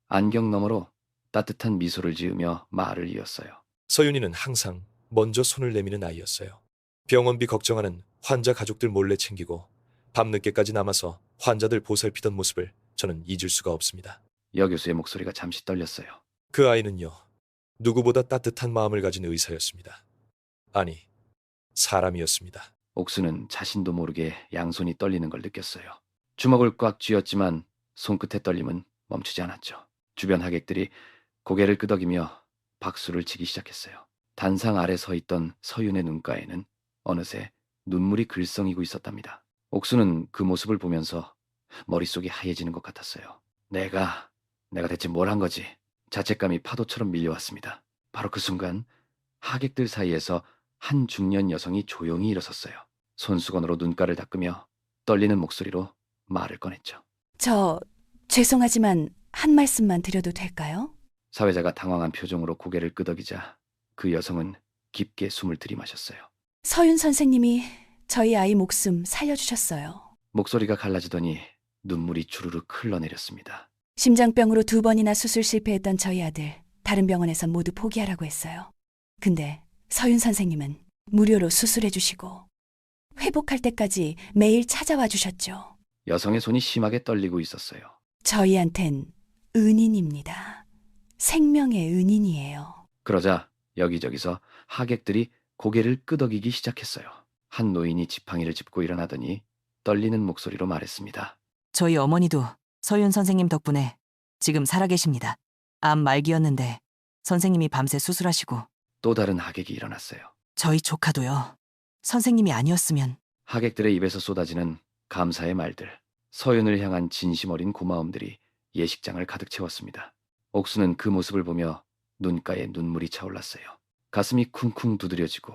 안경 너머로 따뜻한 미소를 지으며 말을 이었어요. 서윤이는 항상 먼저 손을 내미는 아이였어요. 병원비 걱정하는 환자 가족들 몰래 챙기고 밤늦게까지 남아서 환자들 보살피던 모습을 저는 잊을 수가 없습니다. 여교수의 목소리가 잠시 떨렸어요. 그 아이는요, 누구보다 따뜻한 마음을 가진 의사였습니다. 아니, 사람이었습니다. 옥수는 자신도 모르게 양손이 떨리는 걸 느꼈어요. 주먹을 꽉 쥐었지만 손끝의 떨림은 멈추지 않았죠. 주변 하객들이 고개를 끄덕이며 박수를 치기 시작했어요. 단상 아래 서 있던 서윤의 눈가에는 어느새 눈물이 글썽이고 있었답니다. 옥수는 그 모습을 보면서 머릿속이 하얘지는 것 같았어요. 내가 대체 뭘 한 거지? 자책감이 파도처럼 밀려왔습니다. 바로 그 순간 하객들 사이에서 한 중년 여성이 조용히 일어섰어요. 손수건으로 눈가를 닦으며 떨리는 목소리로 말을 꺼냈죠. 죄송하지만 한 말씀만 드려도 될까요? 사회자가 당황한 표정으로 고개를 끄덕이자 그 여성은 깊게 숨을 들이마셨어요. 서윤 선생님이 저희 아이 목숨 살려주셨어요. 목소리가 갈라지더니 눈물이 주르륵 흘러내렸습니다. 심장병으로 2번이나 수술 실패했던 저희 아들 다른 병원에서 모두 포기하라고 했어요. 근데 서윤 선생님은 무료로 수술해 주시고 회복할 때까지 매일 찾아와 주셨죠. 여성의 손이 심하게 떨리고 있었어요. 저희한텐 은인입니다. 생명의 은인이에요. 그러자 여기저기서 하객들이 고개를 끄덕이기 시작했어요. 한 노인이 지팡이를 짚고 일어나더니 떨리는 목소리로 말했습니다. 저희 어머니도 서윤 선생님 덕분에 지금 살아계십니다. 암 말기였는데 선생님이 밤새 수술하시고 또 다른 하객이 일어났어요. 저희 조카도요. 선생님이 아니었으면. 하객들의 입에서 쏟아지는 감사의 말들, 서윤을 향한 진심 어린 고마움들이 예식장을 가득 채웠습니다. 옥수는 그 모습을 보며 눈가에 눈물이 차올랐어요. 가슴이 쿵쿵 두드려지고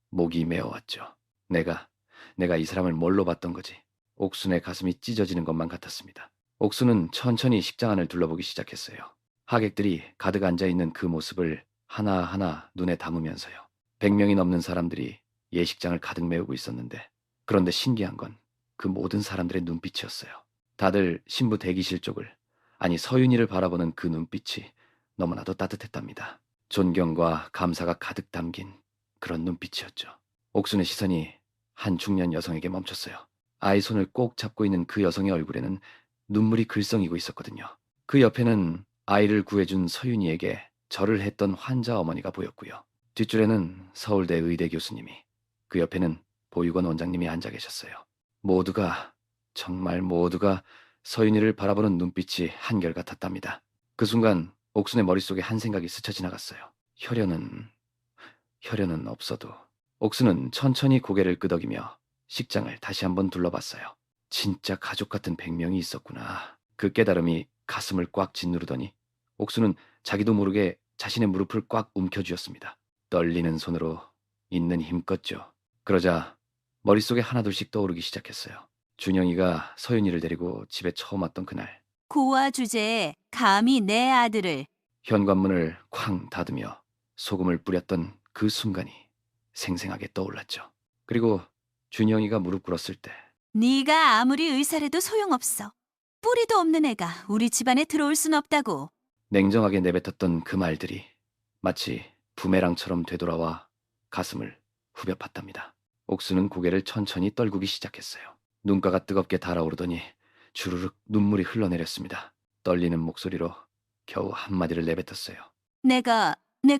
목이 메어왔죠. 내가 이 사람을 뭘로 봤던 거지? 옥순의 가슴이 찢어지는 것만 같았습니다. 옥수는 천천히 식장 안을 둘러보기 시작했어요. 하객들이 가득 앉아있는 그 모습을 하나하나 눈에 담으면서요. 100명이 넘는 사람들이 예식장을 가득 메우고 있었는데, 그런데 신기한 건 그 모든 사람들의 눈빛이었어요. 다들 신부 대기실 쪽을, 아니 서윤이를 바라보는 그 눈빛이 너무나도 따뜻했답니다. 존경과 감사가 가득 담긴 그런 눈빛이었죠. 옥순의 시선이 한 중년 여성에게 멈췄어요. 아이 손을 꼭 잡고 있는 그 여성의 얼굴에는 눈물이 글썽이고 있었거든요. 그 옆에는 아이를 구해준 서윤이에게 절을 했던 환자 어머니가 보였고요. 뒷줄에는 서울대 의대 교수님이, 그 옆에는 보육원 원장님이 앉아 계셨어요. 정말 모두가 서윤이를 바라보는 눈빛이 한결같았답니다. 그 순간 옥순의 머릿속에 한 생각이 스쳐 지나갔어요. 혈연은 없어도. 옥순은 천천히 고개를 끄덕이며 식장을 다시 한번 둘러봤어요. 진짜 가족 같은 100명이 있었구나. 그 깨달음이 가슴을 꽉 짓누르더니 옥순은 자기도 모르게 자신의 무릎을 꽉 움켜쥐었습니다. 떨리는 손으로 있는 힘껏 죠. 그러자 머릿속에 하나둘씩 떠오르기 시작했어요. 준영이가 서윤이를 데리고 집에 처음 왔던 그날, 고아 주제에 감히 내 아들을. 현관문을 쾅 닫으며 소금을 뿌렸던 그 순간이 생생하게 떠올랐죠. 그리고 준영이가 무릎 꿇었을 때, 네가 아무리 의사래도 소용없어. 뿌리도 없는 애가 우리 집안에 들어올 순 없다고. 냉정하게 내뱉었던 그 말들이 마치 부메랑처럼 되돌아와 가슴을 후벼 팠답니다. 옥수는 고개를 천천히 떨구기 시작했어요. 눈가가 뜨겁게 달아오르더니 주르륵 눈물이 흘러내렸습니다. 떨리는 목소리로 겨우 한마디를 내뱉었어요. 내가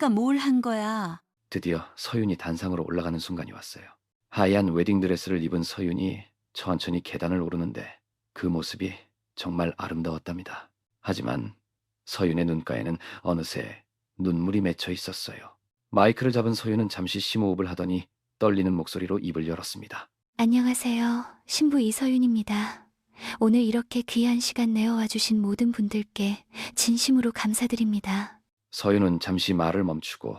뭘 한 거야? 드디어 서윤이 단상으로 올라가는 순간이 왔어요. 하얀 웨딩드레스를 입은 서윤이 천천히 계단을 오르는데 그 모습이 정말 아름다웠답니다. 하지만 서윤의 눈가에는 어느새 눈물이 맺혀 있었어요. 마이크를 잡은 서윤은 잠시 심호흡을 하더니 떨리는 목소리로 입을 열었습니다. 안녕하세요. 신부 이서윤입니다. 오늘 이렇게 귀한 시간 내어와 주신 모든 분들께 진심으로 감사드립니다. 서윤은 잠시 말을 멈추고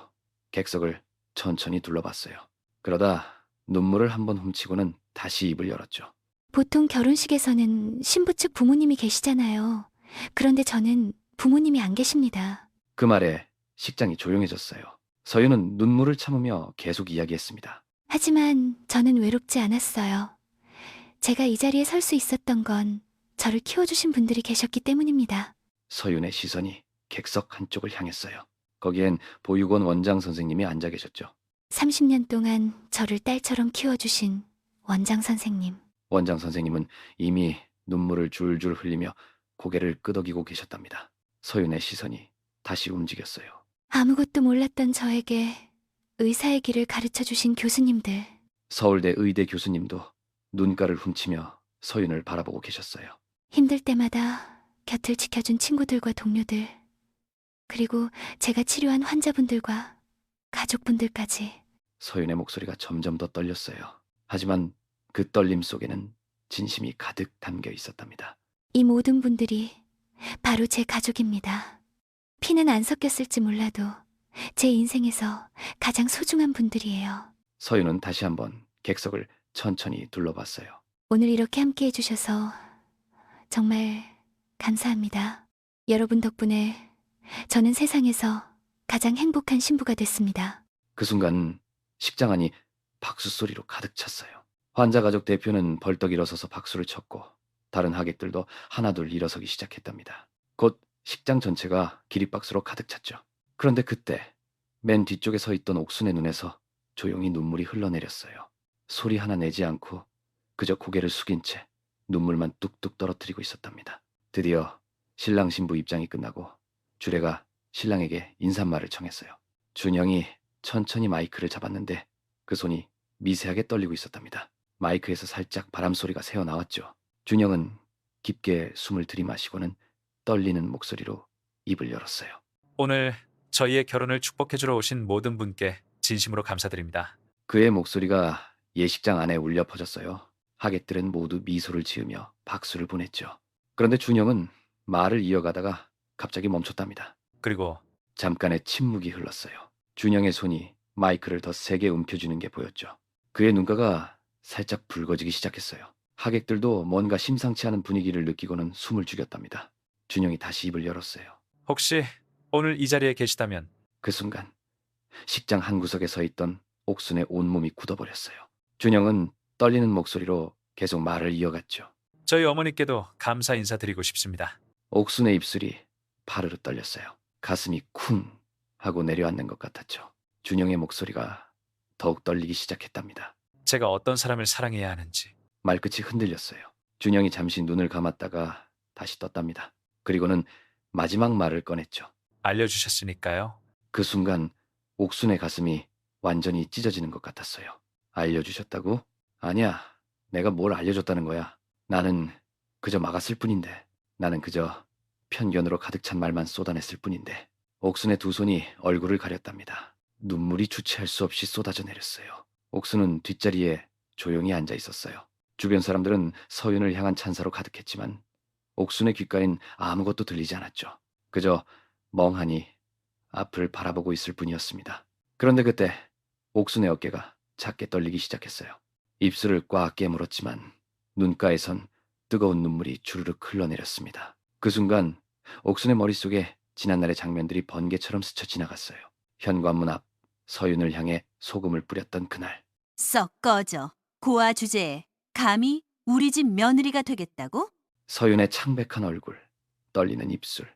객석을 천천히 둘러봤어요. 그러다 눈물을 한번 훔치고는 다시 입을 열었죠. 보통 결혼식에서는 신부 측 부모님이 계시잖아요. 그런데 저는 부모님이 안 계십니다. 그 말에 식장이 조용해졌어요. 서윤은 눈물을 참으며 계속 이야기했습니다. 하지만 저는 외롭지 않았어요. 제가 이 자리에 설 수 있었던 건 저를 키워주신 분들이 계셨기 때문입니다. 서윤의 시선이 객석 한쪽을 향했어요. 거기엔 보육원 원장 선생님이 앉아 계셨죠. 30년 동안 저를 딸처럼 키워주신 원장 선생님. 원장 선생님은 이미 눈물을 줄줄 흘리며 고개를 끄덕이고 계셨답니다. 서윤의 시선이 다시 움직였어요. 아무것도 몰랐던 저에게 의사의 길을 가르쳐주신 교수님들. 서울대 의대 교수님도 눈가를 훔치며 서윤을 바라보고 계셨어요. 힘들 때마다 곁을 지켜준 친구들과 동료들, 그리고 제가 치료한 환자분들과 가족분들까지. 서윤의 목소리가 점점 더 떨렸어요. 하지만 그 떨림 속에는 진심이 가득 담겨 있었답니다. 이 모든 분들이 바로 제 가족입니다. 피는 안 섞였을지 몰라도 제 인생에서 가장 소중한 분들이에요. 서윤은 다시 한번 객석을 천천히 둘러봤어요. 오늘 이렇게 함께 해주셔서 정말 감사합니다. 여러분 덕분에 저는 세상에서 가장 행복한 신부가 됐습니다. 그 순간 식장 안이 박수 소리로 가득 찼어요. 환자 가족 대표는 벌떡 일어서서 박수를 쳤고 다른 하객들도 하나둘 일어서기 시작했답니다. 곧 식장 전체가 기립박수로 가득 찼죠. 그런데 그때 맨 뒤쪽에 서 있던 옥순의 눈에서 조용히 눈물이 흘러내렸어요. 소리 하나 내지 않고 그저 고개를 숙인 채 눈물만 뚝뚝 떨어뜨리고 있었답니다. 드디어 신랑 신부 입장이 끝나고 주례가 신랑에게 인사말을 청했어요. 준영이 천천히 마이크를 잡았는데 그 손이 미세하게 떨리고 있었답니다. 마이크에서 살짝 바람 소리가 새어 나왔죠. 준영은 깊게 숨을 들이마시고는 떨리는 목소리로 입을 열었어요. 오늘 저희의 결혼을 축복해주러 오신 모든 분께 진심으로 감사드립니다. 그의 목소리가 예식장 안에 울려 퍼졌어요. 하객들은 모두 미소를 지으며 박수를 보냈죠. 그런데 준영은 말을 이어가다가 갑자기 멈췄답니다. 그리고 잠깐의 침묵이 흘렀어요. 준영의 손이 마이크를 더 세게 움켜쥐는 게 보였죠. 그의 눈가가 살짝 붉어지기 시작했어요. 하객들도 뭔가 심상치 않은 분위기를 느끼고는 숨을 죽였답니다. 준영이 다시 입을 열었어요. 혹시 오늘 이 자리에 계시다면 그 순간 식장 한 구석에 서 있던 옥순의 온몸이 굳어버렸어요. 준영은 떨리는 목소리로 계속 말을 이어갔죠. 저희 어머니께도 감사 인사드리고 싶습니다. 옥순의 입술이 파르르 떨렸어요. 가슴이 쿵 하고 내려앉는 것 같았죠. 준영의 목소리가 더욱 떨리기 시작했답니다. 제가 어떤 사람을 사랑해야 하는지. 말끝이 흔들렸어요. 준영이 잠시 눈을 감았다가 다시 떴답니다. 그리고는 마지막 말을 꺼냈죠. 알려주셨으니까요. 그 순간 옥순의 가슴이 완전히 찢어지는 것 같았어요. 알려주셨다고? 아니야. 내가 뭘 알려줬다는 거야. 나는 그저 막았을 뿐인데. 나는 그저 편견으로 가득 찬 말만 쏟아냈을 뿐인데. 옥순의 두 손이 얼굴을 가렸답니다. 눈물이 주체할 수 없이 쏟아져 내렸어요. 옥순은 뒷자리에 조용히 앉아 있었어요. 주변 사람들은 서윤을 향한 찬사로 가득했지만 옥순의 귓가엔 아무것도 들리지 않았죠. 그저 멍하니 앞을 바라보고 있을 뿐이었습니다. 그런데 그때 옥순의 어깨가 작게 떨리기 시작했어요. 입술을 꽉 깨물었지만 눈가에선 뜨거운 눈물이 주르륵 흘러내렸습니다. 그 순간 옥순의 머릿속에 지난날의 장면들이 번개처럼 스쳐 지나갔어요. 현관문 앞 서윤을 향해 소금을 뿌렸던 그날. 썩 꺼져. 고아 주제에 감히 우리 집 며느리가 되겠다고? 서윤의 창백한 얼굴, 떨리는 입술,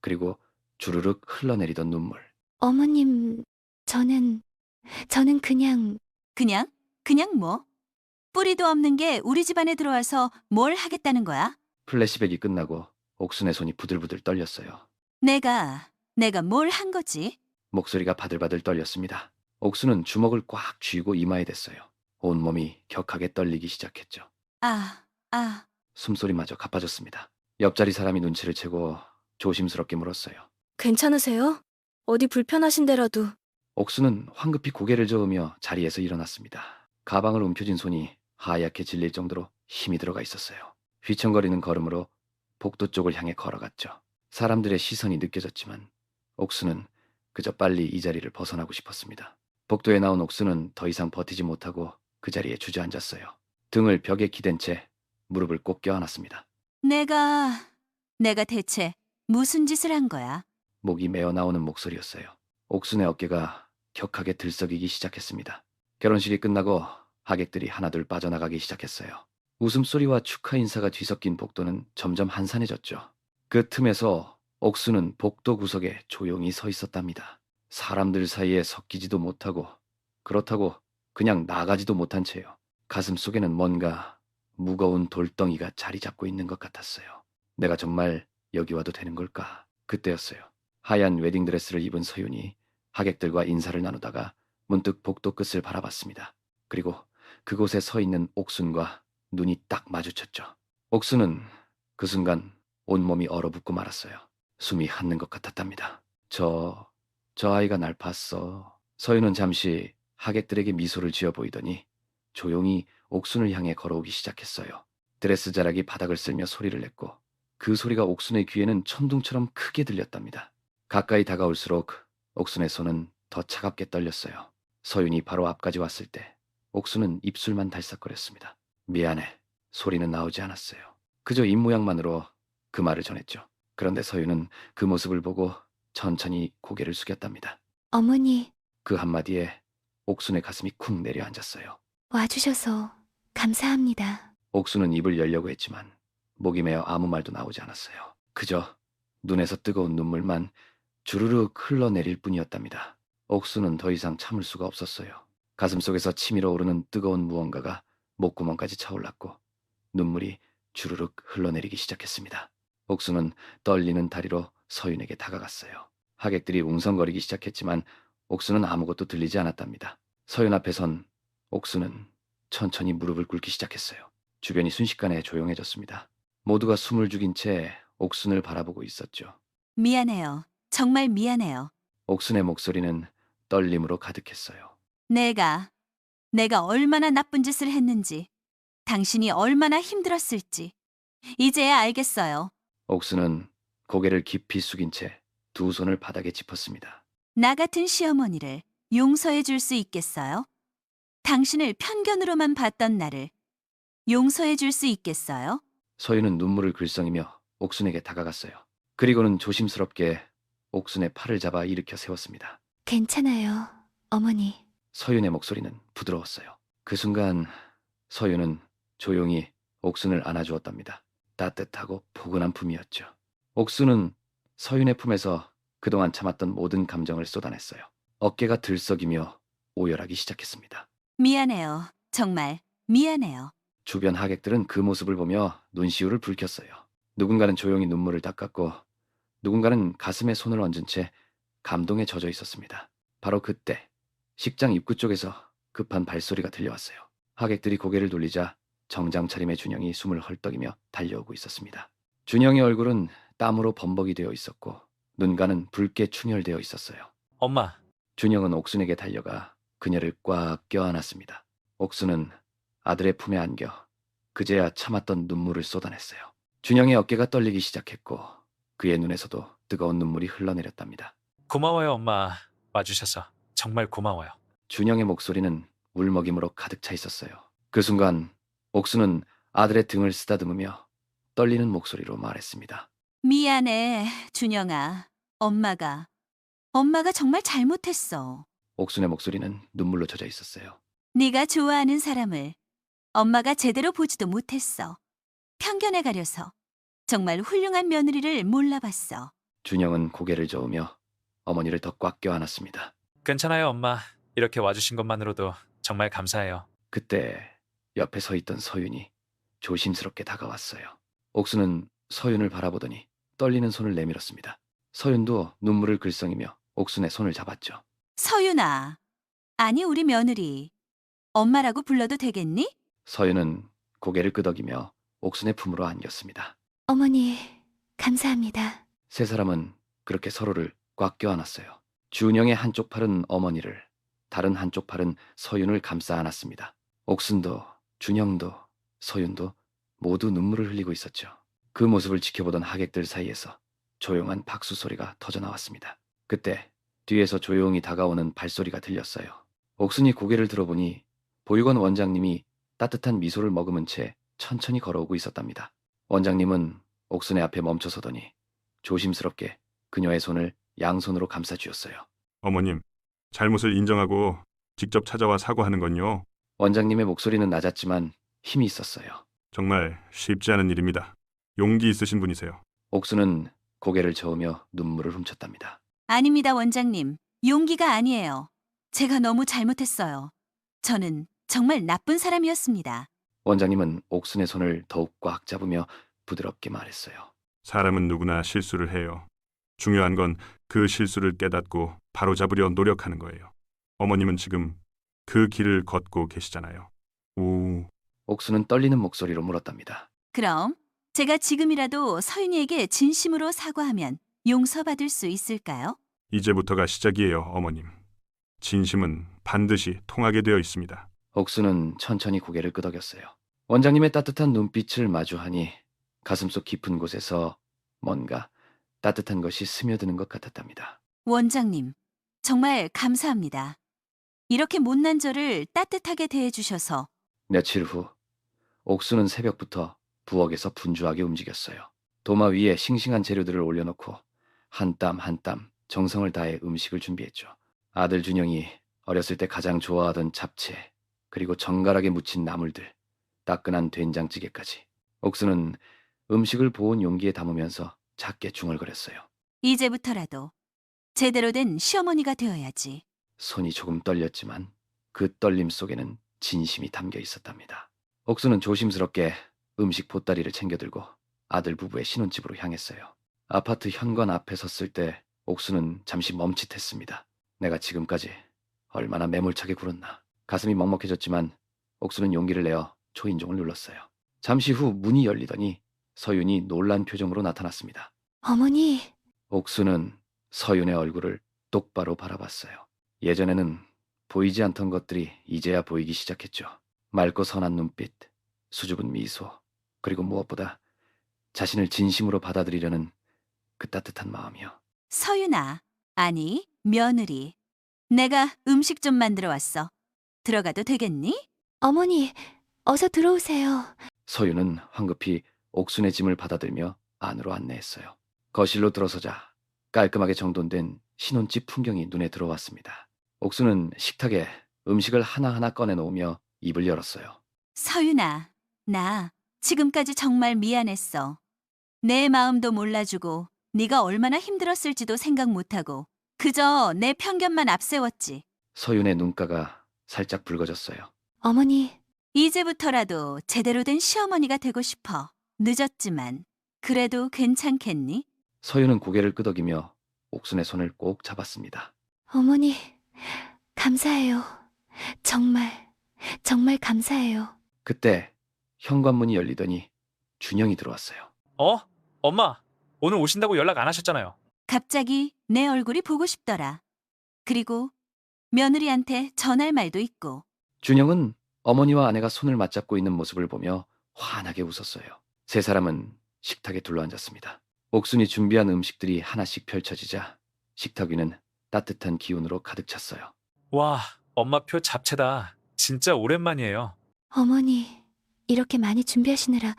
그리고 주르륵 흘러내리던 눈물. 어머님, 저는 그냥 그냥 뭐? 뿌리도 없는 게 우리 집안에 들어와서 뭘 하겠다는 거야? 플래시백이 끝나고 옥순의 손이 부들부들 떨렸어요. 내가 뭘 한 거지? 목소리가 바들바들 떨렸습니다. 옥순은 주먹을 꽉 쥐고 이마에 댔어요. 온몸이 격하게 떨리기 시작했죠. 숨소리마저 가빠졌습니다. 옆자리 사람이 눈치를 채고 조심스럽게 물었어요. 괜찮으세요? 어디 불편하신 데라도. 옥수는 황급히 고개를 저으며 자리에서 일어났습니다. 가방을 움켜쥔 손이 하얗게 질릴 정도로 힘이 들어가 있었어요. 휘청거리는 걸음으로 복도 쪽을 향해 걸어갔죠. 사람들의 시선이 느껴졌지만 옥수는 그저 빨리 이 자리를 벗어나고 싶었습니다. 복도에 나온 옥수는 더 이상 버티지 못하고 그 자리에 주저앉았어요. 등을 벽에 기댄 채 무릎을 꼭 껴안았습니다. 내가 대체 무슨 짓을 한 거야? 목이 메어 나오는 목소리였어요. 옥순의 어깨가 격하게 들썩이기 시작했습니다. 결혼식이 끝나고 하객들이 하나둘 빠져나가기 시작했어요. 웃음소리와 축하 인사가 뒤섞인 복도는 점점 한산해졌죠. 그 틈에서 옥수는 복도 구석에 조용히 서 있었답니다. 사람들 사이에 섞이지도 못하고 그렇다고 그냥 나가지도 못한 채요. 가슴 속에는 뭔가 무거운 돌덩이가 자리 잡고 있는 것 같았어요. 내가 정말 여기 와도 되는 걸까? 그때였어요. 하얀 웨딩드레스를 입은 서윤이 하객들과 인사를 나누다가 문득 복도 끝을 바라봤습니다. 그리고 그곳에 서 있는 옥순과 눈이 딱 마주쳤죠. 옥순은 그 순간 온몸이 얼어붙고 말았어요. 숨이 닿는 것 같았답니다. 저 아이가 날 봤어. 서윤은 잠시 하객들에게 미소를 지어 보이더니 조용히 옥순을 향해 걸어오기 시작했어요. 드레스 자락이 바닥을 쓸며 소리를 냈고 그 소리가 옥순의 귀에는 천둥처럼 크게 들렸답니다. 가까이 다가올수록 옥순의 손은 더 차갑게 떨렸어요. 서윤이 바로 앞까지 왔을 때 옥순은 입술만 달싹거렸습니다. 미안해. 소리는 나오지 않았어요. 그저 입모양만으로 그 말을 전했죠. 그런데 서윤은 그 모습을 보고 천천히 고개를 숙였답니다. 어머니, 그 한마디에 옥순의 가슴이 쿵 내려앉았어요. 와주셔서 감사합니다. 옥순은 입을 열려고 했지만 목이 메어 아무 말도 나오지 않았어요. 그저 눈에서 뜨거운 눈물만 주르륵 흘러내릴 뿐이었답니다. 옥순은 더 이상 참을 수가 없었어요. 가슴속에서 치밀어 오르는 뜨거운 무언가가 목구멍까지 차올랐고 눈물이 주르륵 흘러내리기 시작했습니다. 옥수는 떨리는 다리로 서윤에게 다가갔어요. 하객들이 웅성거리기 시작했지만 옥수는 아무것도 들리지 않았답니다. 서윤 앞에선 옥수는 천천히 무릎을 꿇기 시작했어요. 주변이 순식간에 조용해졌습니다. 모두가 숨을 죽인 채 옥순을 바라보고 있었죠. 미안해요. 정말 미안해요. 옥순의 목소리는 떨림으로 가득했어요. 내가 얼마나 나쁜 짓을 했는지, 당신이 얼마나 힘들었을지, 이제야 알겠어요. 옥순은 고개를 깊이 숙인 채 두 손을 바닥에 짚었습니다. 나 같은 시어머니를 용서해 줄 수 있겠어요? 당신을 편견으로만 봤던 나를 용서해 줄 수 있겠어요? 서윤은 눈물을 글썽이며 옥순에게 다가갔어요. 그리고는 조심스럽게 옥순의 팔을 잡아 일으켜 세웠습니다. 괜찮아요, 어머니. 서윤의 목소리는 부드러웠어요. 그 순간 서윤은 조용히 옥순을 안아주었답니다. 따뜻하고 포근한 품이었죠. 옥순은 서윤의 품에서 그동안 참았던 모든 감정을 쏟아냈어요. 어깨가 들썩이며 오열하기 시작했습니다. 미안해요. 정말 미안해요. 주변 하객들은 그 모습을 보며 눈시울을 붉혔어요. 누군가는 조용히 눈물을 닦았고 누군가는 가슴에 손을 얹은 채 감동에 젖어 있었습니다. 바로 그때 식장 입구 쪽에서 급한 발소리가 들려왔어요. 하객들이 고개를 돌리자 정장 차림의 준영이 숨을 헐떡이며 달려오고 있었습니다. 준영의 얼굴은 땀으로 범벅이 되어 있었고 눈가는 붉게 충혈되어 있었어요. 엄마, 준영은 옥순에게 달려가 그녀를 꽉 껴안았습니다. 옥순은 아들의 품에 안겨 그제야 참았던 눈물을 쏟아냈어요. 준영의 어깨가 떨리기 시작했고 그의 눈에서도 뜨거운 눈물이 흘러내렸답니다. 고마워요, 엄마. 와주셔서 정말 고마워요. 준영의 목소리는 울먹임으로 가득 차 있었어요. 그 순간 옥수는 아들의 등을 쓰다듬으며 떨리는 목소리로 말했습니다. 미안해, 준영아. 엄마가 정말 잘못했어. 옥순의 목소리는 눈물로 젖어 있었어요. 네가 좋아하는 사람을 엄마가 제대로 보지도 못했어. 편견에 가려서 정말 훌륭한 며느리를 몰라봤어. 준영은 고개를 저으며 어머니를 더 꽉 껴안았습니다. 괜찮아요, 엄마. 이렇게 와주신 것만으로도 정말 감사해요. 그때 옆에 서 있던 서윤이 조심스럽게 다가왔어요. 옥수는 서윤을 바라보더니 떨리는 손을 내밀었습니다. 서윤도 눈물을 글썽이며 옥순의 손을 잡았죠. 서윤아, 아니 우리 며느리 엄마라고 불러도 되겠니? 서윤은 고개를 끄덕이며 옥순의 품으로 안겼습니다. 어머니, 감사합니다. 세 사람은 그렇게 서로를 꽉 껴안았어요. 준영의 한쪽 팔은 어머니를, 다른 한쪽 팔은 서윤을 감싸 안았습니다. 옥순도, 준영도, 서윤도 모두 눈물을 흘리고 있었죠. 그 모습을 지켜보던 하객들 사이에서 조용한 박수 소리가 터져나왔습니다. 그때 뒤에서 조용히 다가오는 발소리가 들렸어요. 옥순이 고개를 들어보니 보육원 원장님이 따뜻한 미소를 머금은 채 천천히 걸어오고 있었답니다. 원장님은 옥순의 앞에 멈춰서더니 조심스럽게 그녀의 손을 양손으로 감싸주었어요. 어머님, 잘못을 인정하고 직접 찾아와 사과하는 건요. 원장님의 목소리는 낮았지만 힘이 있었어요. 정말 쉽지 않은 일입니다. 용기 있으신 분이세요. 옥수는 고개를 저으며 눈물을 훔쳤답니다. 아닙니다, 원장님. 용기가 아니에요. 제가 너무 잘못했어요. 저는 정말 나쁜 사람이었습니다. 원장님은 옥순의 손을 더욱 꽉 잡으며 부드럽게 말했어요. 사람은 누구나 실수를 해요. 중요한 건 그 실수를 깨닫고 바로잡으려 노력하는 거예요. 어머님은 지금 그 길을 걷고 계시잖아요. 옥수는 떨리는 목소리로 물었답니다. 그럼 제가 지금이라도 서윤이에게 진심으로 사과하면 용서받을 수 있을까요? 이제부터가 시작이에요, 어머님. 진심은 반드시 통하게 되어 있습니다. 옥수는 천천히 고개를 끄덕였어요. 원장님의 따뜻한 눈빛을 마주하니 가슴속 깊은 곳에서 뭔가 따뜻한 것이 스며드는 것 같았답니다. 원장님, 정말 감사합니다. 이렇게 못난 저를 따뜻하게 대해주셔서. 며칠 후 옥수는 새벽부터 부엌에서 분주하게 움직였어요. 도마 위에 싱싱한 재료들을 올려놓고 한 땀 한 땀 정성을 다해 음식을 준비했죠. 아들 준영이 어렸을 때 가장 좋아하던 잡채, 그리고 정갈하게 무친 나물들, 따끈한 된장찌개까지. 옥수는 음식을 보온 용기에 담으면서 작게 중얼거렸어요. 이제부터라도 제대로 된 시어머니가 되어야지. 손이 조금 떨렸지만 그 떨림 속에는 진심이 담겨 있었답니다. 옥수는 조심스럽게 음식 보따리를 챙겨들고 아들 부부의 신혼집으로 향했어요. 아파트 현관 앞에 섰을 때 옥수는 잠시 멈칫했습니다. 내가 지금까지 얼마나 매몰차게 굴었나. 가슴이 먹먹해졌지만 옥수는 용기를 내어 초인종을 눌렀어요. 잠시 후 문이 열리더니 서윤이 놀란 표정으로 나타났습니다. 어머니, 옥수는 서윤의 얼굴을 똑바로 바라봤어요. 예전에는 보이지 않던 것들이 이제야 보이기 시작했죠. 맑고 선한 눈빛, 수줍은 미소, 그리고 무엇보다 자신을 진심으로 받아들이려는 그 따뜻한 마음이요. 서윤아, 아니, 며느리. 내가 음식 좀 만들어 왔어. 들어가도 되겠니? 어머니, 어서 들어오세요. 서윤은 황급히 옥순의 짐을 받아들며 안으로 안내했어요. 거실로 들어서자 깔끔하게 정돈된 신혼집 풍경이 눈에 들어왔습니다. 옥순은 식탁에 음식을 하나하나 꺼내놓으며 입을 열었어요. 서윤아, 나 지금까지 정말 미안했어. 내 마음도 몰라주고 네가 얼마나 힘들었을지도 생각 못하고 그저 내 편견만 앞세웠지. 서윤의 눈가가 살짝 붉어졌어요. 어머니, 이제부터라도 제대로 된 시어머니가 되고 싶어. 늦었지만 그래도 괜찮겠니? 서윤은 고개를 끄덕이며 옥순의 손을 꼭 잡았습니다. 어머니, 감사해요. 정말, 정말 감사해요. 그때 현관문이 열리더니 준영이 들어왔어요. 엄마, 오늘 오신다고 연락 안 하셨잖아요. 갑자기 내 얼굴이 보고 싶더라. 그리고 며느리한테 전할 말도 있고. 준영은 어머니와 아내가 손을 맞잡고 있는 모습을 보며 환하게 웃었어요. 세 사람은 식탁에 둘러앉았습니다. 옥순이 준비한 음식들이 하나씩 펼쳐지자 식탁 위는 따뜻한 기운으로 가득 찼어요. 와, 엄마표 잡채다. 진짜 오랜만이에요. 어머니, 이렇게 많이 준비하시느라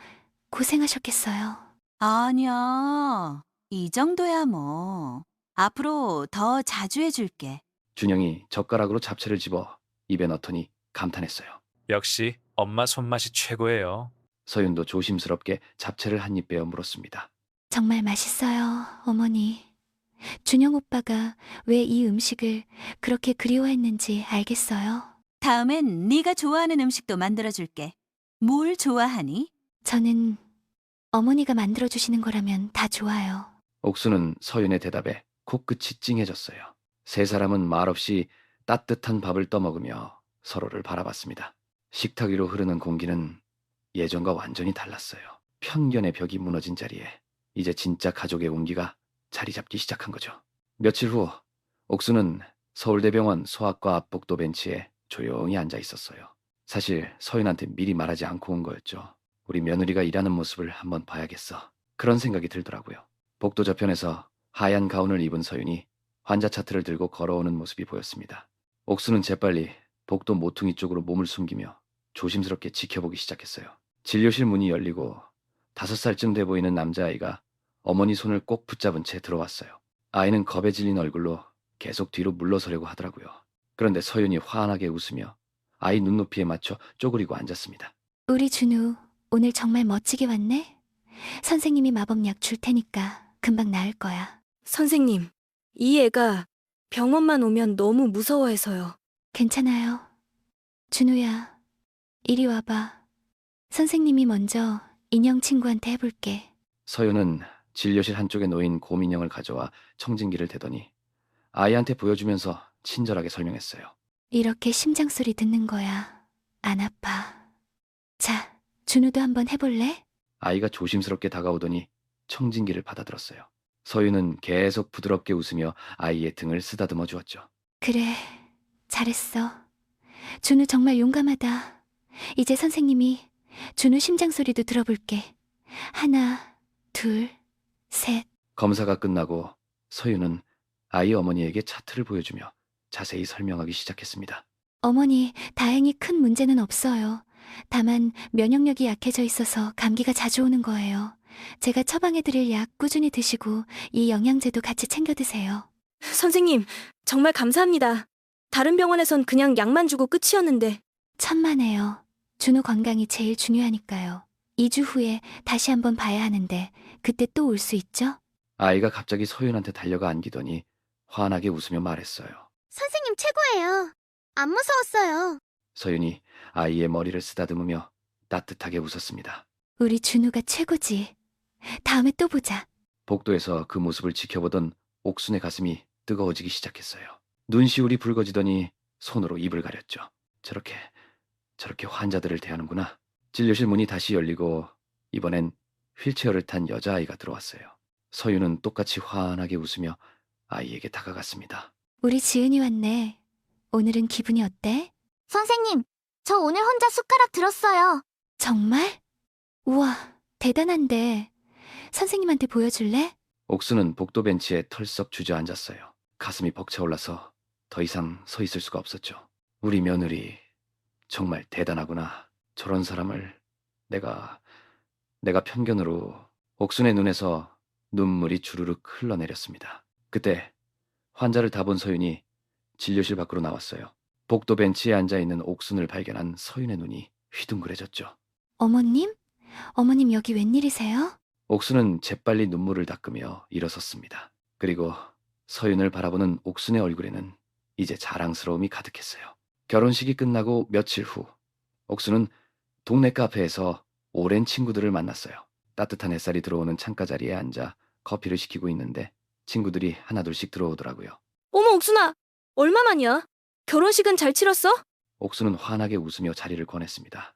고생하셨겠어요. 아니야, 이 정도야 뭐. 앞으로 더 자주 해줄게. 준영이 젓가락으로 잡채를 집어 입에 넣더니 감탄했어요. 역시 엄마 손맛이 최고예요. 서윤도 조심스럽게 잡채를 한 입 베어 물었습니다. 정말 맛있어요, 어머니. 준영 오빠가 왜 이 음식을 그렇게 그리워했는지 알겠어요. 다음엔 네가 좋아하는 음식도 만들어줄게. 뭘 좋아하니? 저는 어머니가 만들어주시는 거라면 다 좋아요. 옥수는 서윤의 대답에 코끝이 찡해졌어요. 세 사람은 말없이 따뜻한 밥을 떠먹으며 서로를 바라봤습니다. 식탁 위로 흐르는 공기는 예전과 완전히 달랐어요. 편견의 벽이 무너진 자리에 이제 진짜 가족의 온기가 자리 잡기 시작한 거죠. 며칠 후 옥수는 서울대병원 소아과 앞 복도 벤치에 조용히 앉아 있었어요. 사실 서윤한테 미리 말하지 않고 온 거였죠. 우리 며느리가 일하는 모습을 한번 봐야겠어. 그런 생각이 들더라고요. 복도 저편에서 하얀 가운을 입은 서윤이 환자 차트를 들고 걸어오는 모습이 보였습니다. 옥수는 재빨리 복도 모퉁이 쪽으로 몸을 숨기며 조심스럽게 지켜보기 시작했어요. 진료실 문이 열리고 5살쯤 돼 보이는 남자아이가 어머니 손을 꼭 붙잡은 채 들어왔어요. 아이는 겁에 질린 얼굴로 계속 뒤로 물러서려고 하더라고요. 그런데 서윤이 환하게 웃으며 아이 눈높이에 맞춰 쪼그리고 앉았습니다. 우리 준우, 오늘 정말 멋지게 왔네? 선생님이 마법약 줄 테니까 금방 나을 거야. 선생님, 이 애가 병원만 오면 너무 무서워해서요. 괜찮아요. 준우야, 이리 와봐. 선생님이 먼저 인형 친구한테 해볼게. 서윤은 진료실 한쪽에 놓인 곰인형을 가져와 청진기를 대더니 아이한테 보여주면서 친절하게 설명했어요. 이렇게 심장 소리 듣는 거야. 안 아파. 자, 준우도 한번 해볼래? 아이가 조심스럽게 다가오더니 청진기를 받아들었어요. 서윤은 계속 부드럽게 웃으며 아이의 등을 쓰다듬어 주었죠. 그래, 잘했어. 준우 정말 용감하다. 이제 선생님이 준우 심장 소리도 들어볼게. 하나, 둘, 셋. 검사가 끝나고 서윤은 아이 어머니에게 차트를 보여주며 자세히 설명하기 시작했습니다. 어머니, 다행히 큰 문제는 없어요. 다만 면역력이 약해져 있어서 감기가 자주 오는 거예요. 제가 처방해드릴 약 꾸준히 드시고 이 영양제도 같이 챙겨 드세요. 선생님, 정말 감사합니다. 다른 병원에선 그냥 약만 주고 끝이었는데. 천만에요. 준우 건강이 제일 중요하니까요. 2주 후에 다시 한번 봐야 하는데 그때 또 올 수 있죠? 아이가 갑자기 서윤한테 달려가 안기더니 환하게 웃으며 말했어요. 선생님 최고예요. 안 무서웠어요. 서윤이 아이의 머리를 쓰다듬으며 따뜻하게 웃었습니다. 우리 준우가 최고지. 다음에 또 보자. 복도에서 그 모습을 지켜보던 옥순의 가슴이 뜨거워지기 시작했어요. 눈시울이 붉어지더니 손으로 입을 가렸죠. 저렇게 환자들을 대하는구나. 진료실 문이 다시 열리고 이번엔 휠체어를 탄 여자아이가 들어왔어요. 서윤은 똑같이 환하게 웃으며 아이에게 다가갔습니다. 우리 지은이 왔네. 오늘은 기분이 어때? 선생님, 저 오늘 혼자 숟가락 들었어요. 정말? 우와, 대단한데. 선생님한테 보여줄래? 옥수는 복도 벤치에 털썩 주저앉았어요. 가슴이 벅차올라서 더 이상 서 있을 수가 없었죠. 우리 며느리 정말 대단하구나. 저런 사람을 내가 편견으로. 옥순의 눈에서 눈물이 주르륵 흘러내렸습니다. 그때 환자를 다 본 서윤이 진료실 밖으로 나왔어요. 복도 벤치에 앉아있는 옥순을 발견한 서윤의 눈이 휘둥그레졌죠. 어머님? 어머님 여기 웬일이세요? 옥순은 재빨리 눈물을 닦으며 일어섰습니다. 그리고 서윤을 바라보는 옥순의 얼굴에는 이제 자랑스러움이 가득했어요. 결혼식이 끝나고 며칠 후 옥순은 동네 카페에서 오랜 친구들을 만났어요. 따뜻한 햇살이 들어오는 창가 자리에 앉아 커피를 시키고 있는데 친구들이 하나둘씩 들어오더라고요. 어머, 옥순아. 얼마만이야? 결혼식은 잘 치렀어? 옥순은 환하게 웃으며 자리를 권했습니다.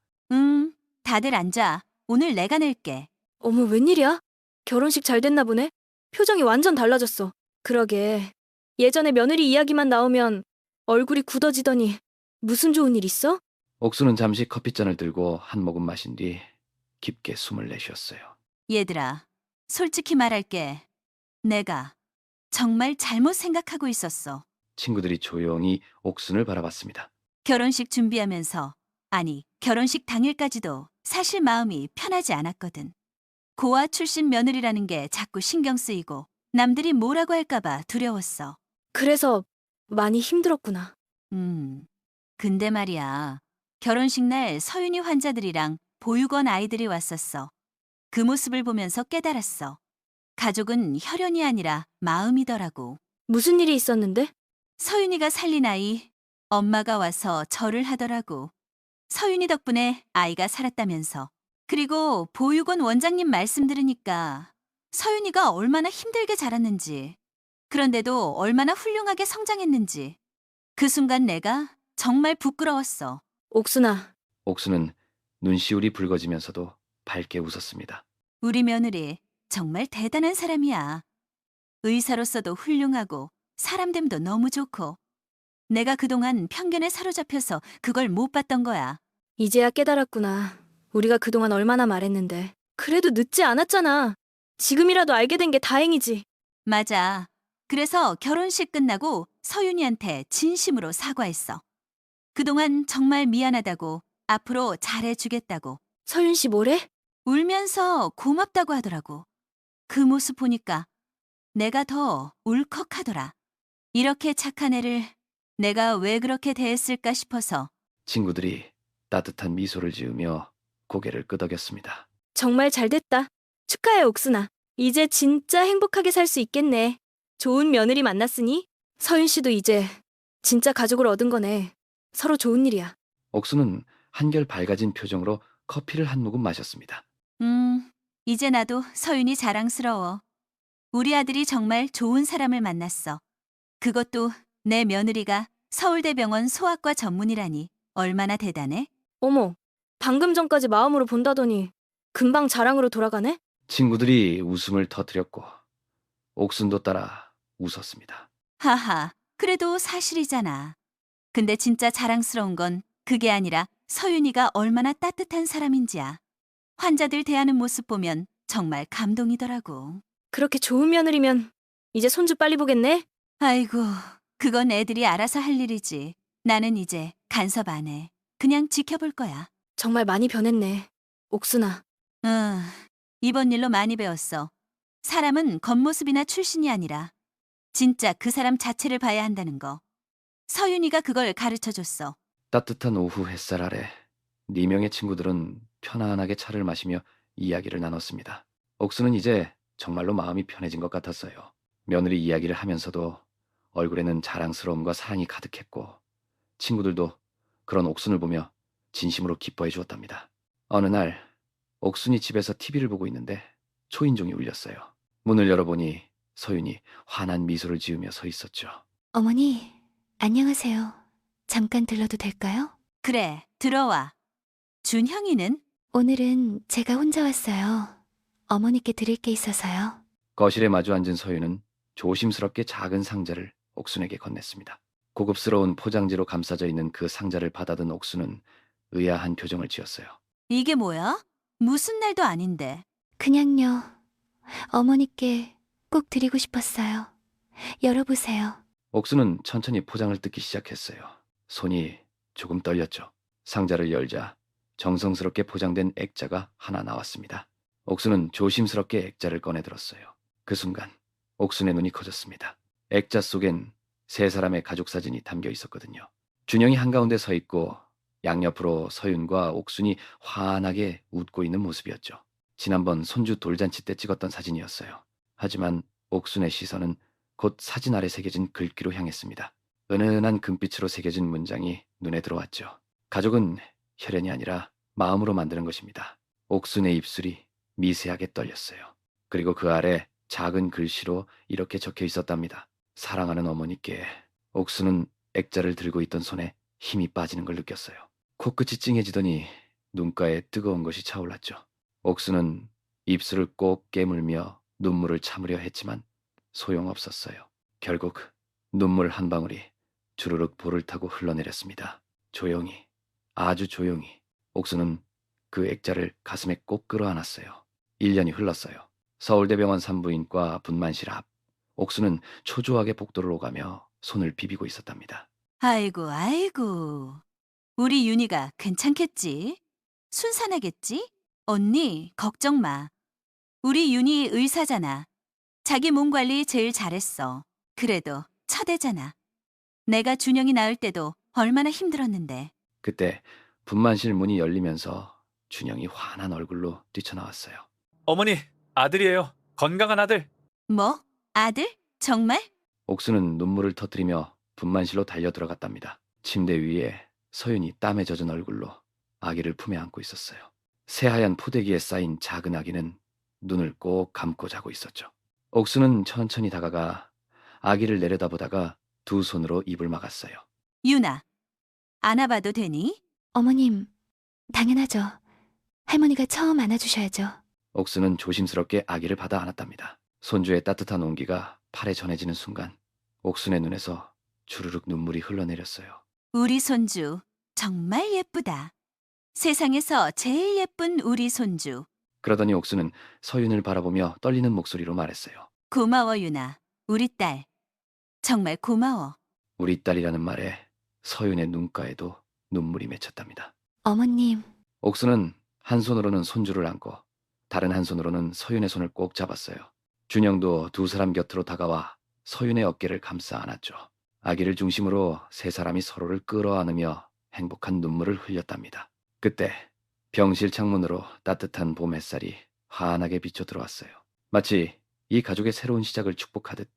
다들 앉아. 오늘 내가 낼게. 어머, 웬일이야? 결혼식 잘 됐나 보네? 표정이 완전 달라졌어. 그러게. 예전에 며느리 이야기만 나오면 얼굴이 굳어지더니 무슨 좋은 일 있어? 옥순은 잠시 커피잔을 들고 한 모금 마신 뒤 깊게 숨을 내쉬었어요. 얘들아, 솔직히 말할게. 내가 정말 잘못 생각하고 있었어. 친구들이 조용히 옥순을 바라봤습니다. 결혼식 준비하면서, 아니, 결혼식 당일까지도 사실 마음이 편하지 않았거든. 고아 출신 며느리라는 게 자꾸 신경 쓰이고 남들이 뭐라고 할까봐 두려웠어. 그래서 많이 힘들었구나. 근데 말이야. 결혼식 날 서윤이 환자들이랑 보육원 아이들이 왔었어. 그 모습을 보면서 깨달았어. 가족은 혈연이 아니라 마음이더라고. 무슨 일이 있었는데? 서윤이가 살린 아이, 엄마가 와서 절을 하더라고. 서윤이 덕분에 아이가 살았다면서. 그리고 보육원 원장님 말씀 들으니까 서윤이가 얼마나 힘들게 자랐는지, 그런데도 얼마나 훌륭하게 성장했는지. 그 순간 내가 정말 부끄러웠어. 옥순아. 옥순은 눈시울이 붉어지면서도 밝게 웃었습니다. 우리 며느리 정말 대단한 사람이야. 의사로서도 훌륭하고 사람됨도 너무 좋고. 내가 그동안 편견에 사로잡혀서 그걸 못 봤던 거야. 이제야 깨달았구나. 우리가 그동안 얼마나 말했는데. 그래도 늦지 않았잖아. 지금이라도 알게 된 게 다행이지. 맞아. 그래서 결혼식 끝나고 서윤이한테 진심으로 사과했어. 그동안 정말 미안하다고, 앞으로 잘해주겠다고. 서윤 씨 뭐래? 울면서 고맙다고 하더라고. 그 모습 보니까 내가 더 울컥하더라. 이렇게 착한 애를 내가 왜 그렇게 대했을까 싶어서. 친구들이 따뜻한 미소를 지으며 고개를 끄덕였습니다. 정말 잘 됐다. 축하해, 옥순아. 이제 진짜 행복하게 살 수 있겠네. 좋은 며느리 만났으니 서윤 씨도 이제 진짜 가족을 얻은 거네. 서로 좋은 일이야. 옥수는 한결 밝아진 표정으로 커피를 한 모금 마셨습니다. 이제 나도 서윤이 자랑스러워. 우리 아들이 정말 좋은 사람을 만났어. 그것도 내 며느리가 서울대병원 소아과 전문이라니 얼마나 대단해? 어머, 방금 전까지 마음으로 본다더니 금방 자랑으로 돌아가네? 친구들이 웃음을 터뜨렸고 옥순도 따라 웃었습니다. 하하, 그래도 사실이잖아. 근데 진짜 자랑스러운 건 그게 아니라 서윤이가 얼마나 따뜻한 사람인지야. 환자들 대하는 모습 보면 정말 감동이더라고. 그렇게 좋은 며느리면 이제 손주 빨리 보겠네? 아이고, 그건 애들이 알아서 할 일이지. 나는 이제 간섭 안 해. 그냥 지켜볼 거야. 정말 많이 변했네. 옥순아. 이번 일로 많이 배웠어. 사람은 겉모습이나 출신이 아니라 진짜 그 사람 자체를 봐야 한다는 거. 서윤이가 그걸 가르쳐줬어. 따뜻한 오후 햇살 아래 4명의 친구들은 편안하게 차를 마시며 이야기를 나눴습니다. 옥수는 이제 정말로 마음이 편해진 것 같았어요. 며느리 이야기를 하면서도 얼굴에는 자랑스러움과 사랑이 가득했고 친구들도 그런 옥순을 보며 진심으로 기뻐해 주었답니다. 어느 날 옥순이 집에서 TV를 보고 있는데 초인종이 울렸어요. 문을 열어보니 서윤이 환한 미소를 지으며 서 있었죠. 어머니, 안녕하세요. 잠깐 들러도 될까요? 그래, 들어와. 준형이는? 오늘은 제가 혼자 왔어요. 어머니께 드릴 게 있어서요. 거실에 마주 앉은 서윤은 조심스럽게 작은 상자를 옥순에게 건넸습니다. 고급스러운 포장지로 감싸져 있는 그 상자를 받아든 옥순은 의아한 표정을 지었어요. 이게 뭐야? 무슨 날도 아닌데. 그냥요. 어머니께 꼭 드리고 싶었어요. 열어보세요. 옥순은 천천히 포장을 뜯기 시작했어요. 손이 조금 떨렸죠. 상자를 열자 정성스럽게 포장된 액자가 하나 나왔습니다. 옥순은 조심스럽게 액자를 꺼내들었어요. 그 순간 옥순의 눈이 커졌습니다. 액자 속엔 세 사람의 가족 사진이 담겨 있었거든요. 준영이 한가운데 서 있고 양옆으로 서윤과 옥순이 환하게 웃고 있는 모습이었죠. 지난번 손주 돌잔치 때 찍었던 사진이었어요. 하지만 옥순의 시선은 곧 사진 아래 새겨진 글귀로 향했습니다. 은은한 금빛으로 새겨진 문장이 눈에 들어왔죠. 가족은 혈연이 아니라 마음으로 만드는 것입니다. 옥순의 입술이 미세하게 떨렸어요. 그리고 그 아래 작은 글씨로 이렇게 적혀 있었답니다. 사랑하는 어머니께. 옥순은 액자를 들고 있던 손에 힘이 빠지는 걸 느꼈어요. 코끝이 찡해지더니 눈가에 뜨거운 것이 차올랐죠. 옥순은 입술을 꼭 깨물며 눈물을 참으려 했지만 소용없었어요. 결국 눈물 한 방울이 주르륵 볼을 타고 흘러내렸습니다. 조용히, 아주 조용히 옥순은 그 액자를 가슴에 꼭 끌어안았어요. 1년이 흘렀어요. 서울대병원 산부인과 분만실 앞. 옥순은 초조하게 복도를 오가며 손을 비비고 있었답니다. 아이고, 아이고. 우리 윤희가 괜찮겠지? 순산하겠지? 언니, 걱정 마. 우리 윤희 의사잖아. 자기 몸 관리 제일 잘했어. 그래도 첫애잖아. 내가 준영이 낳을 때도 얼마나 힘들었는데. 그때 분만실 문이 열리면서 준영이 환한 얼굴로 뛰쳐나왔어요. 어머니, 아들이에요. 건강한 아들. 뭐? 아들? 정말? 옥수는 눈물을 터뜨리며 분만실로 달려 들어갔답니다. 침대 위에 서윤이 땀에 젖은 얼굴로 아기를 품에 안고 있었어요. 새하얀 포대기에 쌓인 작은 아기는 눈을 꼭 감고 자고 있었죠. 옥수는 천천히 다가가 아기를 내려다보다가 두 손으로 입을 막았어요. 윤아, 안아봐도 되니? 어머님, 당연하죠. 할머니가 처음 안아주셔야죠. 옥수는 조심스럽게 아기를 받아 안았답니다. 손주의 따뜻한 온기가 팔에 전해지는 순간 옥순의 눈에서 주르륵 눈물이 흘러내렸어요. 우리 손주 정말 예쁘다. 세상에서 제일 예쁜 우리 손주. 그러더니 옥수는 서윤을 바라보며 떨리는 목소리로 말했어요. 고마워, 윤아. 우리 딸. 정말 고마워. 우리 딸이라는 말에 서윤의 눈가에도 눈물이 맺혔답니다. 어머님. 옥수는 한 손으로는 손주를 안고 다른 한 손으로는 서윤의 손을 꼭 잡았어요. 준영도 두 사람 곁으로 다가와 서윤의 어깨를 감싸 안았죠. 아기를 중심으로 세 사람이 서로를 끌어안으며 행복한 눈물을 흘렸답니다. 그때 병실 창문으로 따뜻한 봄 햇살이 환하게 비쳐 들어왔어요. 마치 이 가족의 새로운 시작을 축복하듯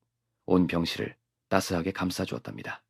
온 병실을 따스하게 감싸주었답니다.